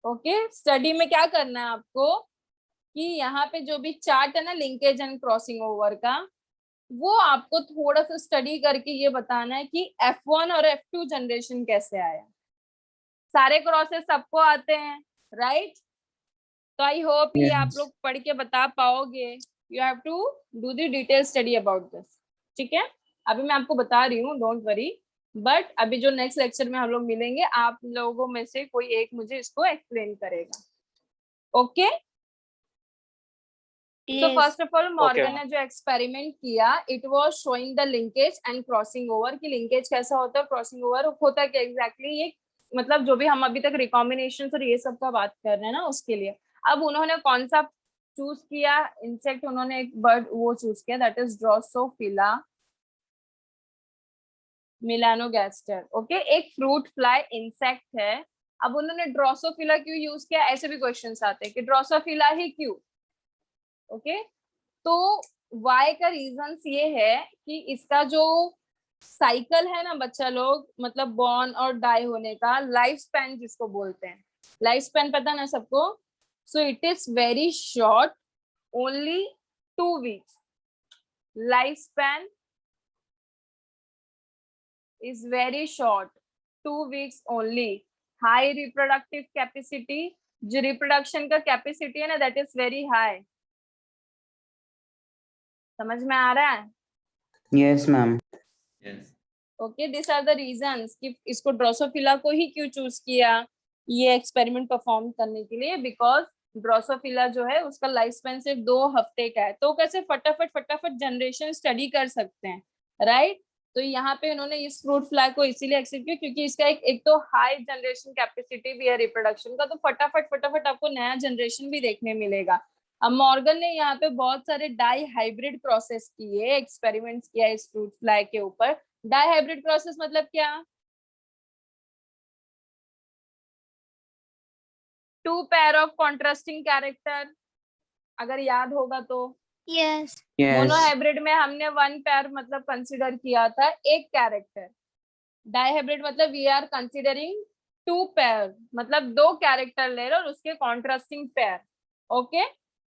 Okay, study में क्या करना है आपको कि यहाँ पे जो भी चार्ट है ना लिंकेज एंड क्रॉसिंग ओवर का, वो आपको थोड़ा सा स्टडी करके ये बताना है कि F1 और F2 जनरेशन कैसे आया. सारे क्रॉसेस सबको आते हैं, राइट? तो आई होप ये आप Yes. लोग पढ़ के बता पाओगे. You have to do the detail study about this. ठीक है, अभी मैं आपको बता रही हूँ, डोंट वरी. बट अभी जो नेक्स्ट लेक्चर में हम लोग मिलेंगे, आप लोगों में से कोई एक मुझे इसको एक्सप्लेन करेगा. Okay, So Yes. first of all, Morgan Okay. ने जो एक्सपेरिमेंट किया, it was showing the linkage and crossing over. कि लिंकेज कैसा होता है, क्रॉसिंग ओवर होता है क्या एग्जैक्टली. ये मतलब जो भी हम अभी तक रिकॉम्बिनेशन और ये सब का बात कर रहे हैं ना, उसके लिए. अब उन्होंने कौन सा चूज किया इंसेक्ट? उन्होंने एक बर्ड वो चूज किया, दैट इज ड्रोसोफिला मेलानोगैस्टर. ओके, एक फ्रूट फ्लाई इंसेक्ट है. अब उन्होंने ड्रोसोफिला क्यों यूज किया? ऐसे भी क्वेश्चंस आते हैं कि ड्रोसोफिला ही क्यों. ओके, तो वाई का रीजन ये है कि इसका जो साइकिल है ना बच्चा लोग, मतलब बॉर्न और डाई होने का लाइफ स्पैन जिसको बोलते हैं, लाइफ स्पैन पता ना सबको. सो it is very short, only 2 weeks. Life span is very short, 2 weeks only. High reproductive capacity, जो रिप्रोडक्शन का कैपेसिटी है ना, दैट इज वेरी हाई. समझ में आ रहा है? Yes, ma'am. Yes. Okay, this are the reasons कि इसको ड्रोसोफिला को ही क्यों चूज किया ये एक्सपेरिमेंट परफॉर्म करने के लिए, बिकॉज ड्रोसोफिला जो है उसका लाइफ स्पैन सिर्फ 2 हफ्ते का है, तो कैसे फटाफट जनरेशन स्टडी कर सकते हैं, राइट? तो यहाँ पे उन्होंने इस फ्रूट फ्लाई को इसीलिए एक्सेप्ट किया क्योंकि इसका एक तो हाई जनरेशन कैपेसिटी भी है रिप्रोडक्शन का, तो फटाफट आपको नया जनरेशन भी देखने मिलेगा। अब मॉर्गन ने यहाँ पे बहुत सारे डाई हाइब्रिड प्रोसेस किए, एक्सपेरिमेंट्स किया इस फ्रूट फ्लाई के ऊपर। डाई हाइब्रिड प्रोसेस मतलब क्या? 2 पेयर ऑफ कॉन्ट्रास्टिंग कैरेक्टर, अगर याद होगा तो। Yes. Mono Yes. हाइब्रिड में हमने 1 पेयर मतलब कंसीडर किया था, एक कैरेक्टर। डाई हाइब्रिड मतलब वी आर कंसीडरिंग 2 पेयर, मतलब 2 कैरेक्टर ले रहे और उसके कॉन्ट्रास्टिंग पेयर। ओके,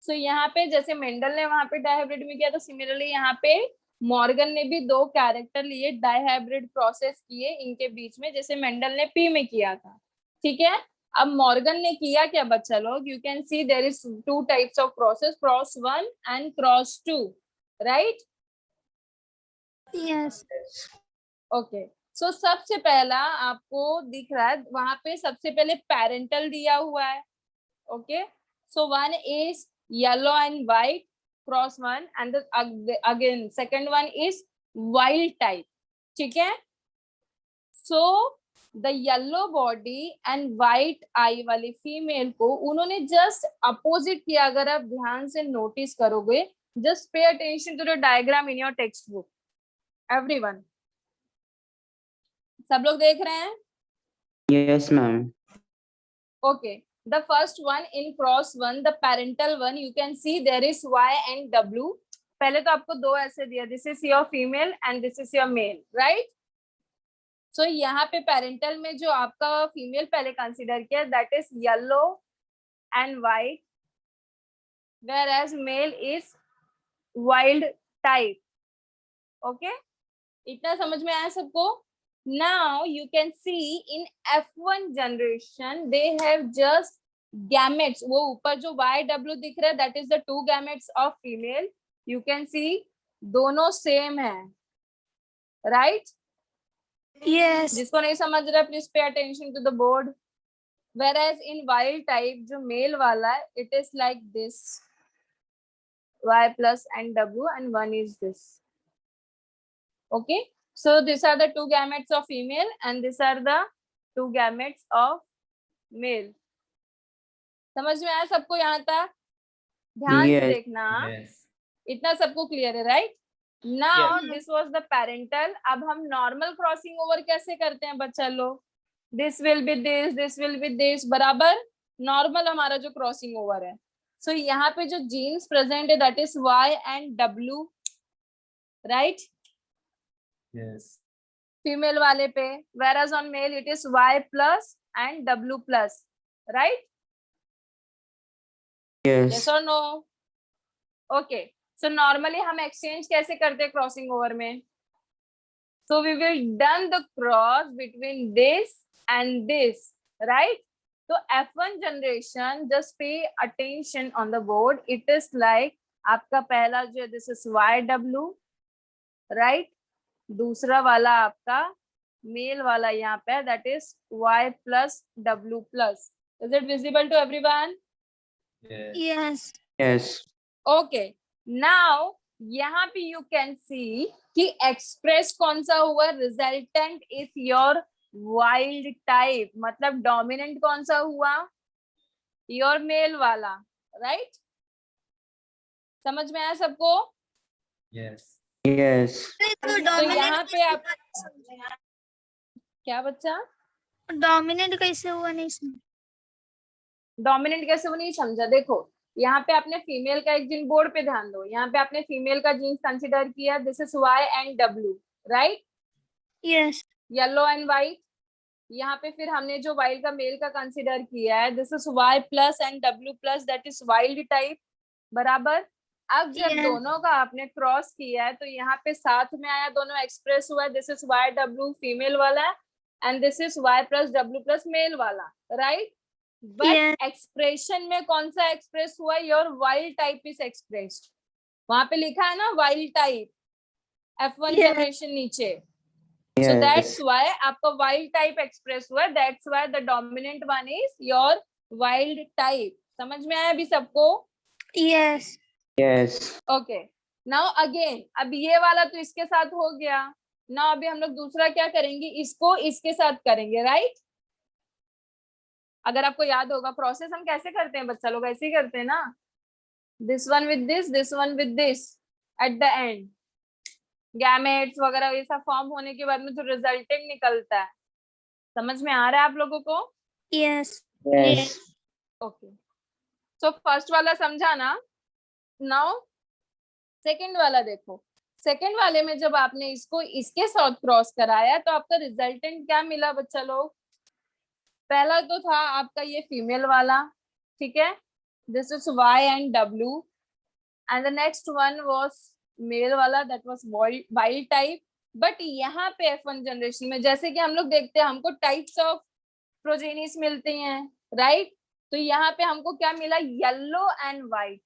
सो यहाँ पे जैसे मेंडल ने वहां पे डाई हाइब्रिड में किया, तो सिमिलरली यहाँ पे मॉर्गन ने भी 2 कैरेक्टर लिए, डाई हाइब्रिड प्रोसेस किए इनके बीच में, जैसे मेंडल ने पी में किया था। ठीक है, अब मॉर्गन ने किया क्या बच्चा लोग? You can see there is 2 types of process, cross 1 and cross 2, right? Yes. Okay, so सबसे पहला आपको दिख रहा है वहां पे, सबसे पहले पेरेंटल दिया हुआ है। Okay, so 1 is yellow and white cross 1 and again second 1 is wild type. ठीक है, so the yellow body and white eye वाली फीमेल को उन्होंने जस्ट अपोजिट किया। अगर आप ध्यान से नोटिस करोगे, just pay attention to the diagram in your textbook everyone. सब लोग देख रहे हैं? Yes, ma'am. Okay, the first one in cross 1, the parental one, you can see there is Y and W. पहले तो आपको 2 ऐसे दिया, this is your female and this is your male, right? So यहाँ पे parental में जो आपका female पहले consider किया, that is yellow and white, whereas male is wild type. Okay, इतना समझ में आया सबको? Now you can see in F1 generation they have just gametes, वो ऊपर जो YW दिख रहा है that is the 2 gametes of female. You can see दोनों सेम है, right? Yes. जिसको नहीं समझ रहा please pay attention to the board. Whereas in wild type जो male वाला है, it is like this, Y plus and W and 1 is this. Okay, so these are the 2 gametes of female and these are the 2 gametes of male. समझ में आया सबको यहाँ तक? ध्यान से Yes. देखना, Yes. इतना सबको क्लियर है, right? Now Yes. This was the parental. अब हम नॉर्मल क्रॉसिंग ओवर कैसे करते हैं बच्चा लोग? This will be this, this will be this, बराबर नॉर्मल हमारा जो क्रॉसिंग ओवर है। सो यहाँ पे जो जीन्स प्रेजेंट है that is Y and W, right? Yes. Female वाले पे, whereas on male it is Y plus and W plus, right? Yes. Yes or no? Okay, so normally हम exchange कैसे करते हैं क्रॉसिंग ओवर में? So we will done the cross between this and this, right? So F1 generation, just pay attention on the board. It is like आपका पहला जो this is YW, right? दूसरा वाला आपका मेल वाला यहाँ पे that is Y plus W plus. Is it visible to everyone? Yes. Yes. Yes. Okay, now यहाँ पे you can see कि एक्सप्रेस कौन सा हुआ? Resultant is your wild type, मतलब डोमिनेंट कौन सा हुआ? योर मेल वाला, राइट? समझ में आया सबको? Yes. Yes. तो तो यहाँ पे आप डोमिनेंट क्या बच्चा? डोमिनेंट कैसे हुआ नहीं समझ। डोमिनेंट कैसे वो नहीं समझा? देखो यहाँ पे आपने फीमेल का एक जीन, बोर्ड पे ध्यान दो, यहाँ पे आपने फीमेल का जीन्स कंसिडर किया, this is Y and W, right? Yes. Yellow and white. यहाँ पे फिर हमने जो वाइल्ड का मेल का कंसिडर किया है, this is Y plus and W plus, that is wild type, बराबर। अब जब Yes. दोनों का आपने क्रॉस किया है तो यहाँ पे साथ में आया, दोनों एक्सप्रेस हुआ है, दिस इज YW फीमेल वाला and this is Y plus W plus male वाला, राइट? But Yes. एक्सप्रेशन में कौन सा एक्सप्रेस हुआ? Your wild type is expressed, वहां पे लिखा है ना wild type, F1 Yes. Generation नीचे। So that's why आपका wild type express हुआ है, that's why the dominant one is your wild type। समझ में आया अभी सबको? Yes. Yes. Okay, now again, अब ये वाला तो इसके साथ हो गया। नाउ अभी हम लोग दूसरा क्या करेंगे, इसको इसके साथ करेंगे, राइट? अगर आपको याद होगा प्रोसेस हम कैसे करते हैं बच्चा लोग, ऐसे ही करते हैं ना, this one with this one with this, at the end gametes वगैरह ये सब फॉर्म होने के बाद में जो रिजल्टेंट निकलता है। समझ में आ रहा है आप लोगों को? Yes. Yes. Okay, so first वाला समझा ना? नाउ सेकंड वाला देखो, सेकंड वाले में जब आपने इसको इसके साथ क्रॉस कराया तो आपका रिजल्टेंट क्या मिला बच्चा लोग? पहला तो था आपका ये फीमेल वाला, ठीक है, this is Y and W, and the next one was male वाला, that was wild type. But यहाँ पे F1 जनरेशन में जैसे कि हम लोग देखते हैं हमको टाइप्स ऑफ प्रोजेनिस मिलते हैं, राइट? तो यहाँ पे हमको क्या मिला, येलो एंड व्हाइट।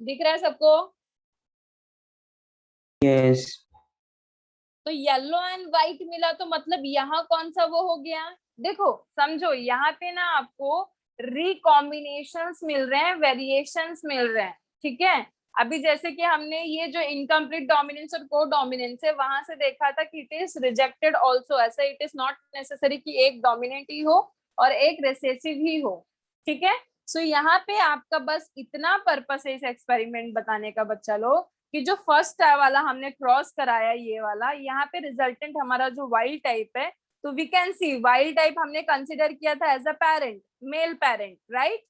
दिख रहा है सबको? Yes. तो येलो एंड व्हाइट मिला तो मतलब यहाँ कौन सा वो हो गया, देखो समझो, यहाँ पे ना आपको रिकॉम्बिनेशंस मिल रहे हैं, वेरिएशंस मिल रहे हैं, ठीक है? अभी जैसे कि हमने ये जो इनकम्प्लीट डोमिनेंस और को डोमिनेंस है वहां से देखा था कि इट इज रिजेक्टेड ऑल्सो, ऐसा इट इज नॉट नेसेसरी कि एक डोमिनेंट ही हो और एक रिसेसिव ही हो, ठीक है? सो यहाँ पे आपका बस इतना पर्पस है इस एक्सपेरिमेंट बताने का बच्चा लोग कि जो फर्स्ट वाला हमने क्रॉस कराया ये वाला, यहाँ पे रिजल्टेंट हमारा जो वाइल्ड टाइप है, तो we can see wild type हमने कंसिडर किया था as a parent, male parent, right?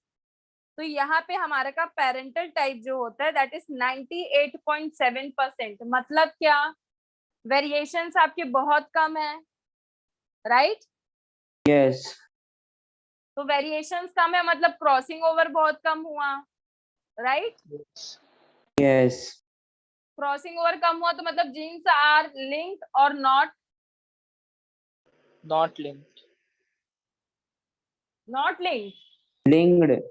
तो यहाँ पे हमारा का पेरेंटल टाइप जो होता है दैट इज 98.7%। मतलब क्या, वेरिएशंस आपके बहुत कम है, राइट? Yes. तो वेरिएशंस कम है मतलब क्रॉसिंग ओवर बहुत कम हुआ, राइट? Yes. क्रॉसिंग ओवर कम हुआ तो मतलब जीन्स आर लिंक्ड और not Not linked. Linked.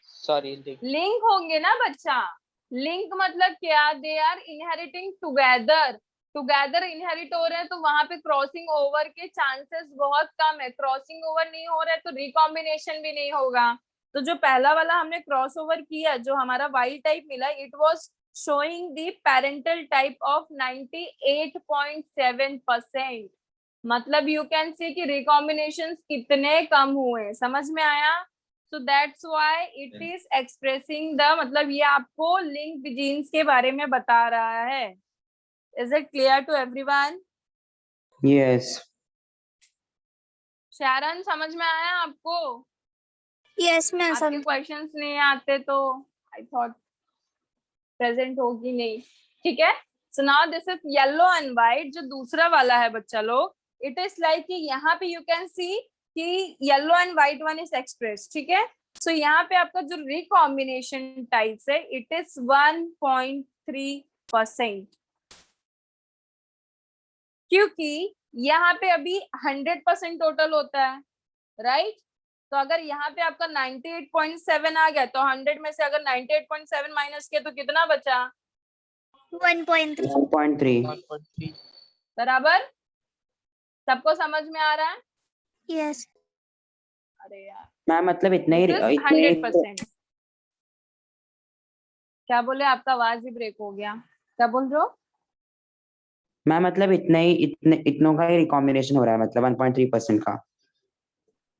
Sorry, linked. Link होंगे ना बच्चा। लिंक मतलब क्या, they are inheriting together, together inherit हो रहे हैं, तो वहां पे क्रॉसिंग ओवर के चांसेस बहुत कम है। क्रॉसिंग ओवर नहीं हो रहा है तो रिकॉम्बिनेशन भी नहीं होगा। तो जो पहला वाला हमने क्रॉस ओवर किया, जो हमारा वाइल्ड टाइप मिला, it was showing the parental type of 98.7%। मतलब यू कैन सी कि रिकॉम्बिनेशंस कितने कम हुए, समझ में आया? सो that's why it is expressing the, मतलब ये आपको लिंक्ड जीन्स के बारे में बता रहा है। Is it clear to everyone? Yes. Sharan समझ में आया आपको? Yes, मैं आपके समझ। क्वेश्चंस नहीं आते तो आई थॉट प्रेजेंट होगी नहीं, ठीक है? So now this is yellow and white. जो दूसरा वाला है बच्चा लोग, इट इज लाइक कि यहाँ पे यू कैन सी कि yellow and white one is express, ठीक है? सो यहाँ पे आपका जो रिकॉम्बिनेशन टाइप्स है इट इज 1.3%, क्योंकि यहाँ पे अभी 100% टोटल होता है, राइट? तो अगर यहाँ पे आपका 98.7 आ गया तो 100 में से अगर 98.7 माइनस किया तो कितना बचा? 1.3. 1.3. 1.3. बराबर? सबको समझ में आ रहा है? Yes. अरे यार, मैम मतलब इतना ही 100%। क्या बोले? आपका आवाज ही ब्रेक हो गया, क्या बोल रहे हो? मैम मतलब इतनों का ही रिकॉम्बिनेशन हो रहा है, मतलब 1.3% का।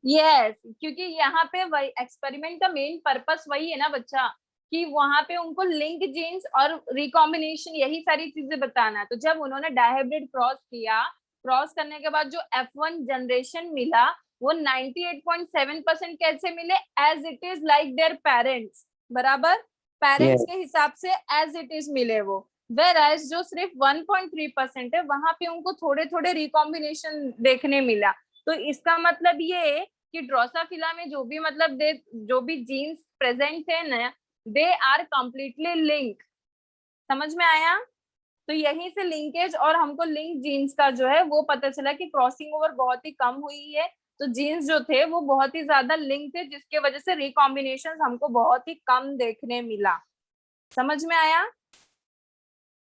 यस, क्योंकि यहाँ पे वही एक्सपेरिमेंट का मेन पर्पस वही है ना बच्चा, कि वहां पे उनको लिंक जीन्स और रिकॉम्बिनेशन यही सारी चीजें बताना है। तो जब उन्होंने डायहाइब्रिड क्रॉस किया, क्रॉस करने के बाद जो F1 जनरेशन मिला वो 98.7% कैसे मिले? As it is like their parents, बराबर? Parents Yes. के हिसाब से एज इट इज मिले वो। वेराज जो सिर्फ 1.3% है वहां पे उनको थोड़े थोड़े रिकॉम्बिनेशन देखने मिला। तो इसका मतलब ये कि ड्रोसोफिला में जो भी मतलब जो भी जीन्स प्रेजेंट है ना, दे आर कंप्लीटली लिंक। समझ में आया? तो यहीं से लिंकेज और हमको लिंक जीन्स का जो है वो पता चला कि क्रॉसिंग ओवर बहुत ही कम हुई है, तो जीन्स जो थे वो बहुत ही ज्यादा लिंक थे, जिसके वजह से रिकॉम्बिनेशन हमको बहुत ही कम देखने मिला। समझ में आया?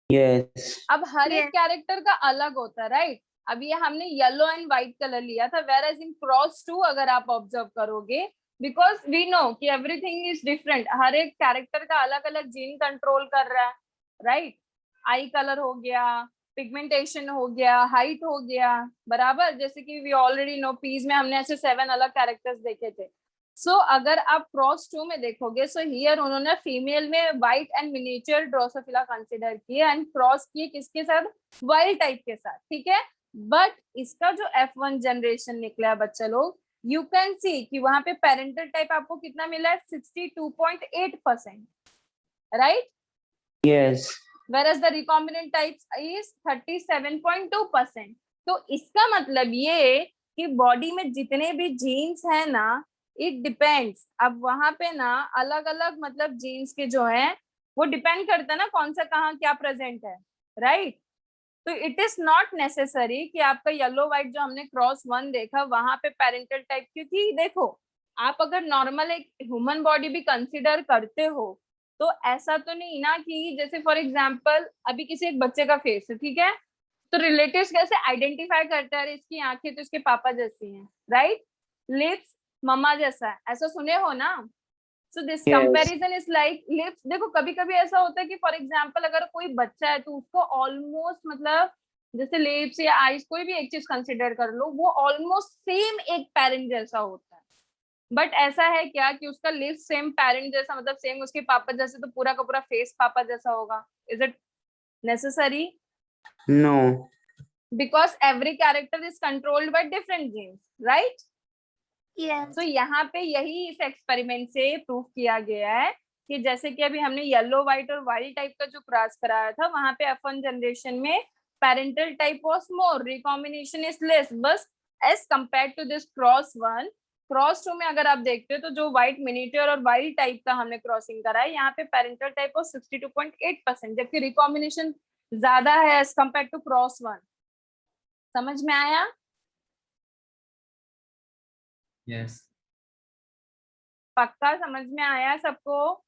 Yes. अब हर एक Yes. कैरेक्टर का अलग होता है, राइट? अब ये हमने येलो एंड व्हाइट कलर लिया था, वेयर एज इन क्रॉस 2 अगर आप ऑब्जर्व करोगे, बिकॉज वी नो कि एवरीथिंग इज डिफरेंट, हर एक कैरेक्टर का अलग अलग जीन कंट्रोल कर रहा है, राइट? आई कलर हो गया, पिगमेंटेशन हो गया, हाइट हो गया, बराबर। जैसे कि वी ऑलरेडी नो पीस में हमने ऐसे 7 अलग कैरेक्टर्स देखे थे। सो अगर आप क्रॉस 2 में देखोगे, सो हियर उन्होंने फीमेल में white and miniature Drosophila consider किए एंड क्रॉस किए किसके साथ? वाइल्ड टाइप के साथ, ठीक है। बट इसका जो F1 जनरेशन निकला है बच्चा लोग, यू कैन सी कि वहां पे पेरेंटल टाइप आपको कितना मिला है? 62.8%, right? Yes. whereas the recombinant types is 37.2%। तो इसका मतलब ये कि बॉडी में जितने भी जीन्स है ना, इट डिपेंड्स। अब वहां पे ना अलग अलग मतलब जीन्स के जो है वो डिपेंड करता है ना कौन सा कहाँ क्या प्रेजेंट है, राइट? तो इट इज नॉट नेसेसरी कि आपका येलो व्हाइट जो हमने क्रॉस 1 देखा वहां पे पेरेंटल टाइप, क्योंकि देखो आप अगर नॉर्मल एक ह्यूमन बॉडी भी कंसिडर करते हो तो ऐसा तो नहीं ना कि जैसे फॉर एग्जांपल अभी किसी एक बच्चे का फेस है, ठीक है, तो रिलेटिव्स कैसे आइडेंटिफाई करता है? इसकी आंखें तो इसके पापा जैसी हैं, राइट? लिप्स मम्मा जैसा है, ऐसा सुने हो ना? So this Yes. Comparison is like lips. देखो कभी कभी ऐसा होता है कि फॉर एग्जांपल अगर कोई बच्चा है तो उसको ऑलमोस्ट मतलब जैसे लिप्स या आईज कोई भी एक चीज कंसिडर कर लो, वो ऑलमोस्ट सेम एक पेरेंट जैसा होता है। बट ऐसा है क्या कि उसका लिप्स सेम पेरेंट जैसा मतलब सेम उसके पापा जैसे, तो पूरा का पूरा फेस पापा जैसा होगा? Is it necessary? No. Because every character is controlled by different genes, right? Yes. तो यहाँ पे यही इस एक्सपेरिमेंट से प्रूव किया गया है कि जैसे कि अभी हमने येलो व्हाइट और वाइल्ड टाइप का जो क्रॉस कराया था, वहां पे F1 जनरेशन में parental type was more, recombination is less, बस as compare to this cross 1। Cross 2 में अगर आप देखते हो तो जो व्हाइट मिनिएचर और वाइल्ड टाइप का हमने क्रॉसिंग करा है, यहाँ पे पेरेंटल टाइप वाज 62.8%, जबकि रिकॉम्बिनेशन ज्यादा है एज कंपेयर टू क्रॉस 1। समझ में आया? यस। पक्का समझ में आया सबको?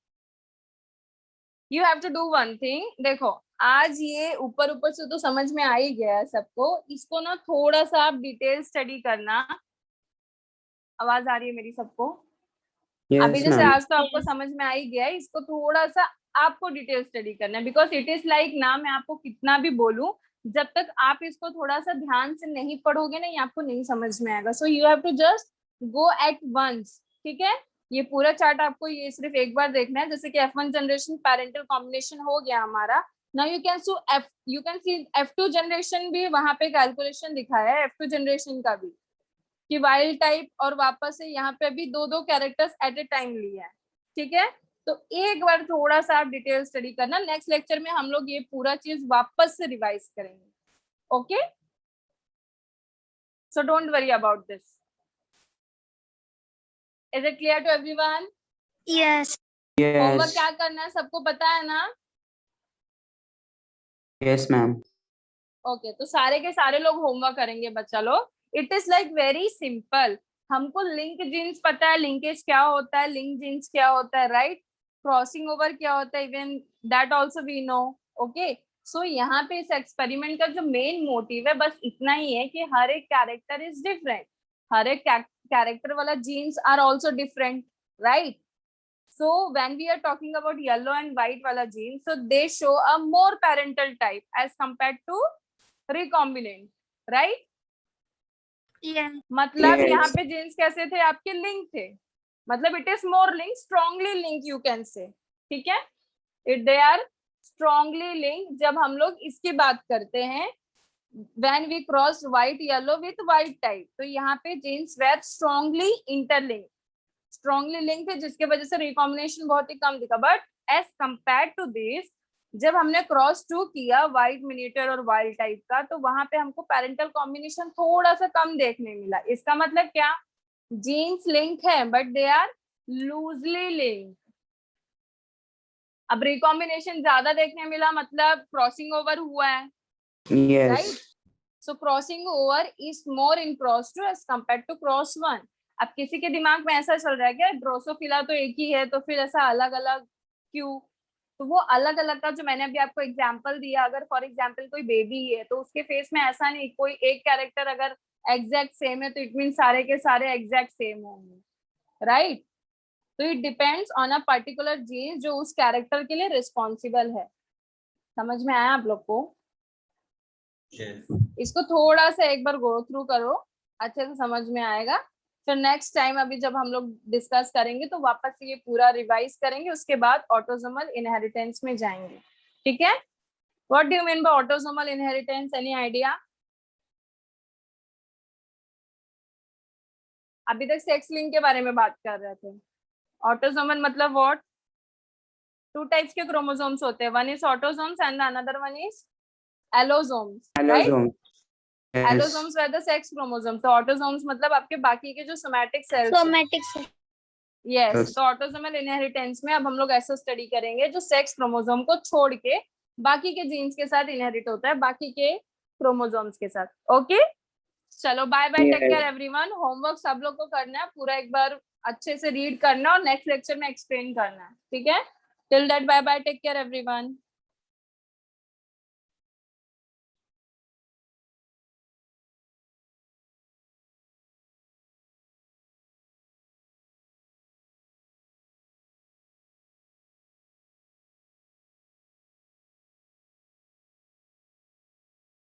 You have to do one thing. देखो आज ये ऊपर ऊपर से तो समझ में आ ही गया है सबको, इसको ना थोड़ा सा आप डिटेल स्टडी करना। आवाज आ रही है मेरी सबको? अभी Yes, जैसे ma'am. आज तो आपको समझ में आ ही गया है, इसको थोड़ा सा आपको डिटेल स्टडी करना है, बिकॉज इट इज लाइक ना मैं आपको कितना भी बोलूं, जब तक आप इसको थोड़ा सा ध्यान से नहीं पढ़ोगे ना, ये आपको नहीं समझ में आएगा। So you have to just go at once, ठीक है? ये पूरा चार्ट आपको ये सिर्फ एक बार देखना है। जैसे कि F1 जनरेशन पेरेंटल कॉम्बिनेशन हो गया हमारा। Now you can C F2 generation भी वहां पे कैलकुलेशन दिखाया है, F2 जनरेशन का भी, कि वाइल्ड टाइप और वापस से यहाँ पे अभी दो कैरेक्टर्स एट ए टाइम लिया है, ठीक है? तो एक बार थोड़ा सा आप डिटेल स्टडी करना, नेक्स्ट लेक्चर में हम लोग ये पूरा चीज वापस से रिवाइज करेंगे, okay? So don't worry about this. Is it clear to everyone? Yes. Homework Yes. क्या करना है सबको पता है ना? Yes, ma'am. ओके तो सारे के सारे लोग होमवर्क करेंगे बच्चा लोग। It is like very simple. हमको लिंक जीन्स पता है, लिंकेज क्या होता है, लिंक जीन्स क्या होता है, राइट? क्रॉसिंग ओवर क्या होता है, even that also we know, okay? So यहाँ पे इस एक्सपेरिमेंट का जो मेन मोटिव है बस इतना ही है कि हर एक कैरेक्टर इज डिफरेंट, हर एक कैरेक्टर वाला genes are also different, right? So when we are talking about yellow and white wala genes, so they show a more parental type as compared to recombinant, right? Yes. मतलब Yes. यहाँ पे जीन्स कैसे थे आपके? लिंक थे, मतलब it is more link, strongly link you can say, ठीक है? It they are strongly link. जब हम लोग इसकी बात करते हैं when we crossed white yellow with white type, तो यहाँ पे genes were strongly interlinked, strongly link है, जिसके वजह से रिकॉम्बिनेशन बहुत ही कम दिखा। But as compare to this, जब हमने क्रॉस 2 किया व्हाइट मिनिएचर और वाइल्ड टाइप का, तो वहां पे हमको पेरेंटल कॉम्बिनेशन थोड़ा सा कम देखने मिला। इसका मतलब क्या? जीन्स लिंक है but they are loosely link. अब रिकॉम्बिनेशन ज्यादा देखने मिला, मतलब क्रॉसिंग ओवर हुआ है, Yes. Right? So crossing over is more in cross 2 as compare to cross 1. अब किसी के दिमाग में ऐसा चल रहा है क्या ड्रोसोफिला तो एक ही है, तो फिर ऐसा अलग अलग क्यों? तो वो अलग अलग का जो मैंने अभी आपको एग्जांपल दिया, अगर फॉर एग्जांपल कोई बेबी है तो उसके फेस में ऐसा नहीं, कोई एक कैरेक्टर अगर एग्जैक्ट सेम है तो इट मीन सारे के सारे एग्जैक्ट सेम होंगे, राइट? तो it depends on a particular gene जो उस कैरेक्टर के लिए रिस्पॉन्सिबल है. समझ में आया आप लोग को? Yes. इसको थोड़ा सा एक बार गो थ्रू करो, अच्छे से समझ में आएगा. फिर नेक्स्ट टाइम अभी जब हम लोग डिस्कस करेंगे तो वापस से ये पूरा रिवाइज करेंगे, उसके बाद ऑटोसोमल इनहेरिटेंस में जाएंगे. ठीक है? What do you mean by autosomal inheritance? Any idea? अभी तक सेक्स लिंक के बारे में बात कर रहे थे. ऑटोसोमल मतलब व्हाट? 2 टाइप्स के क्रोमोसोम्स होते हैं, one is autosomes and another one is allosomes, right? Allosome. Yes. Allosomes are the sex chromosomes. तो ऑटोसोम्स मतलब आपके बाकी के जो सोमैटिक सेल्स हैं. सोमैटिक्स. यस. Yes. तो ऑटोसोमल इनहेरिटेंस में अब हम लोग ऐसा स्टडी करेंगे जो सेक्स क्रोमोसोम को छोड़ के बाकी के जीन्स के साथ इनहेरिट होता है, बाकी के क्रोमोसोम्स के साथ. ओके, चलो bye bye, take Yes. Care everyone. Homework सब लोग को करना है, पूरा एक बार अच्छे से रीड करना और नेक्स्ट लेक्चर में एक्सप्लेन करना है. ठीक है? Till that bye bye, take care everyone.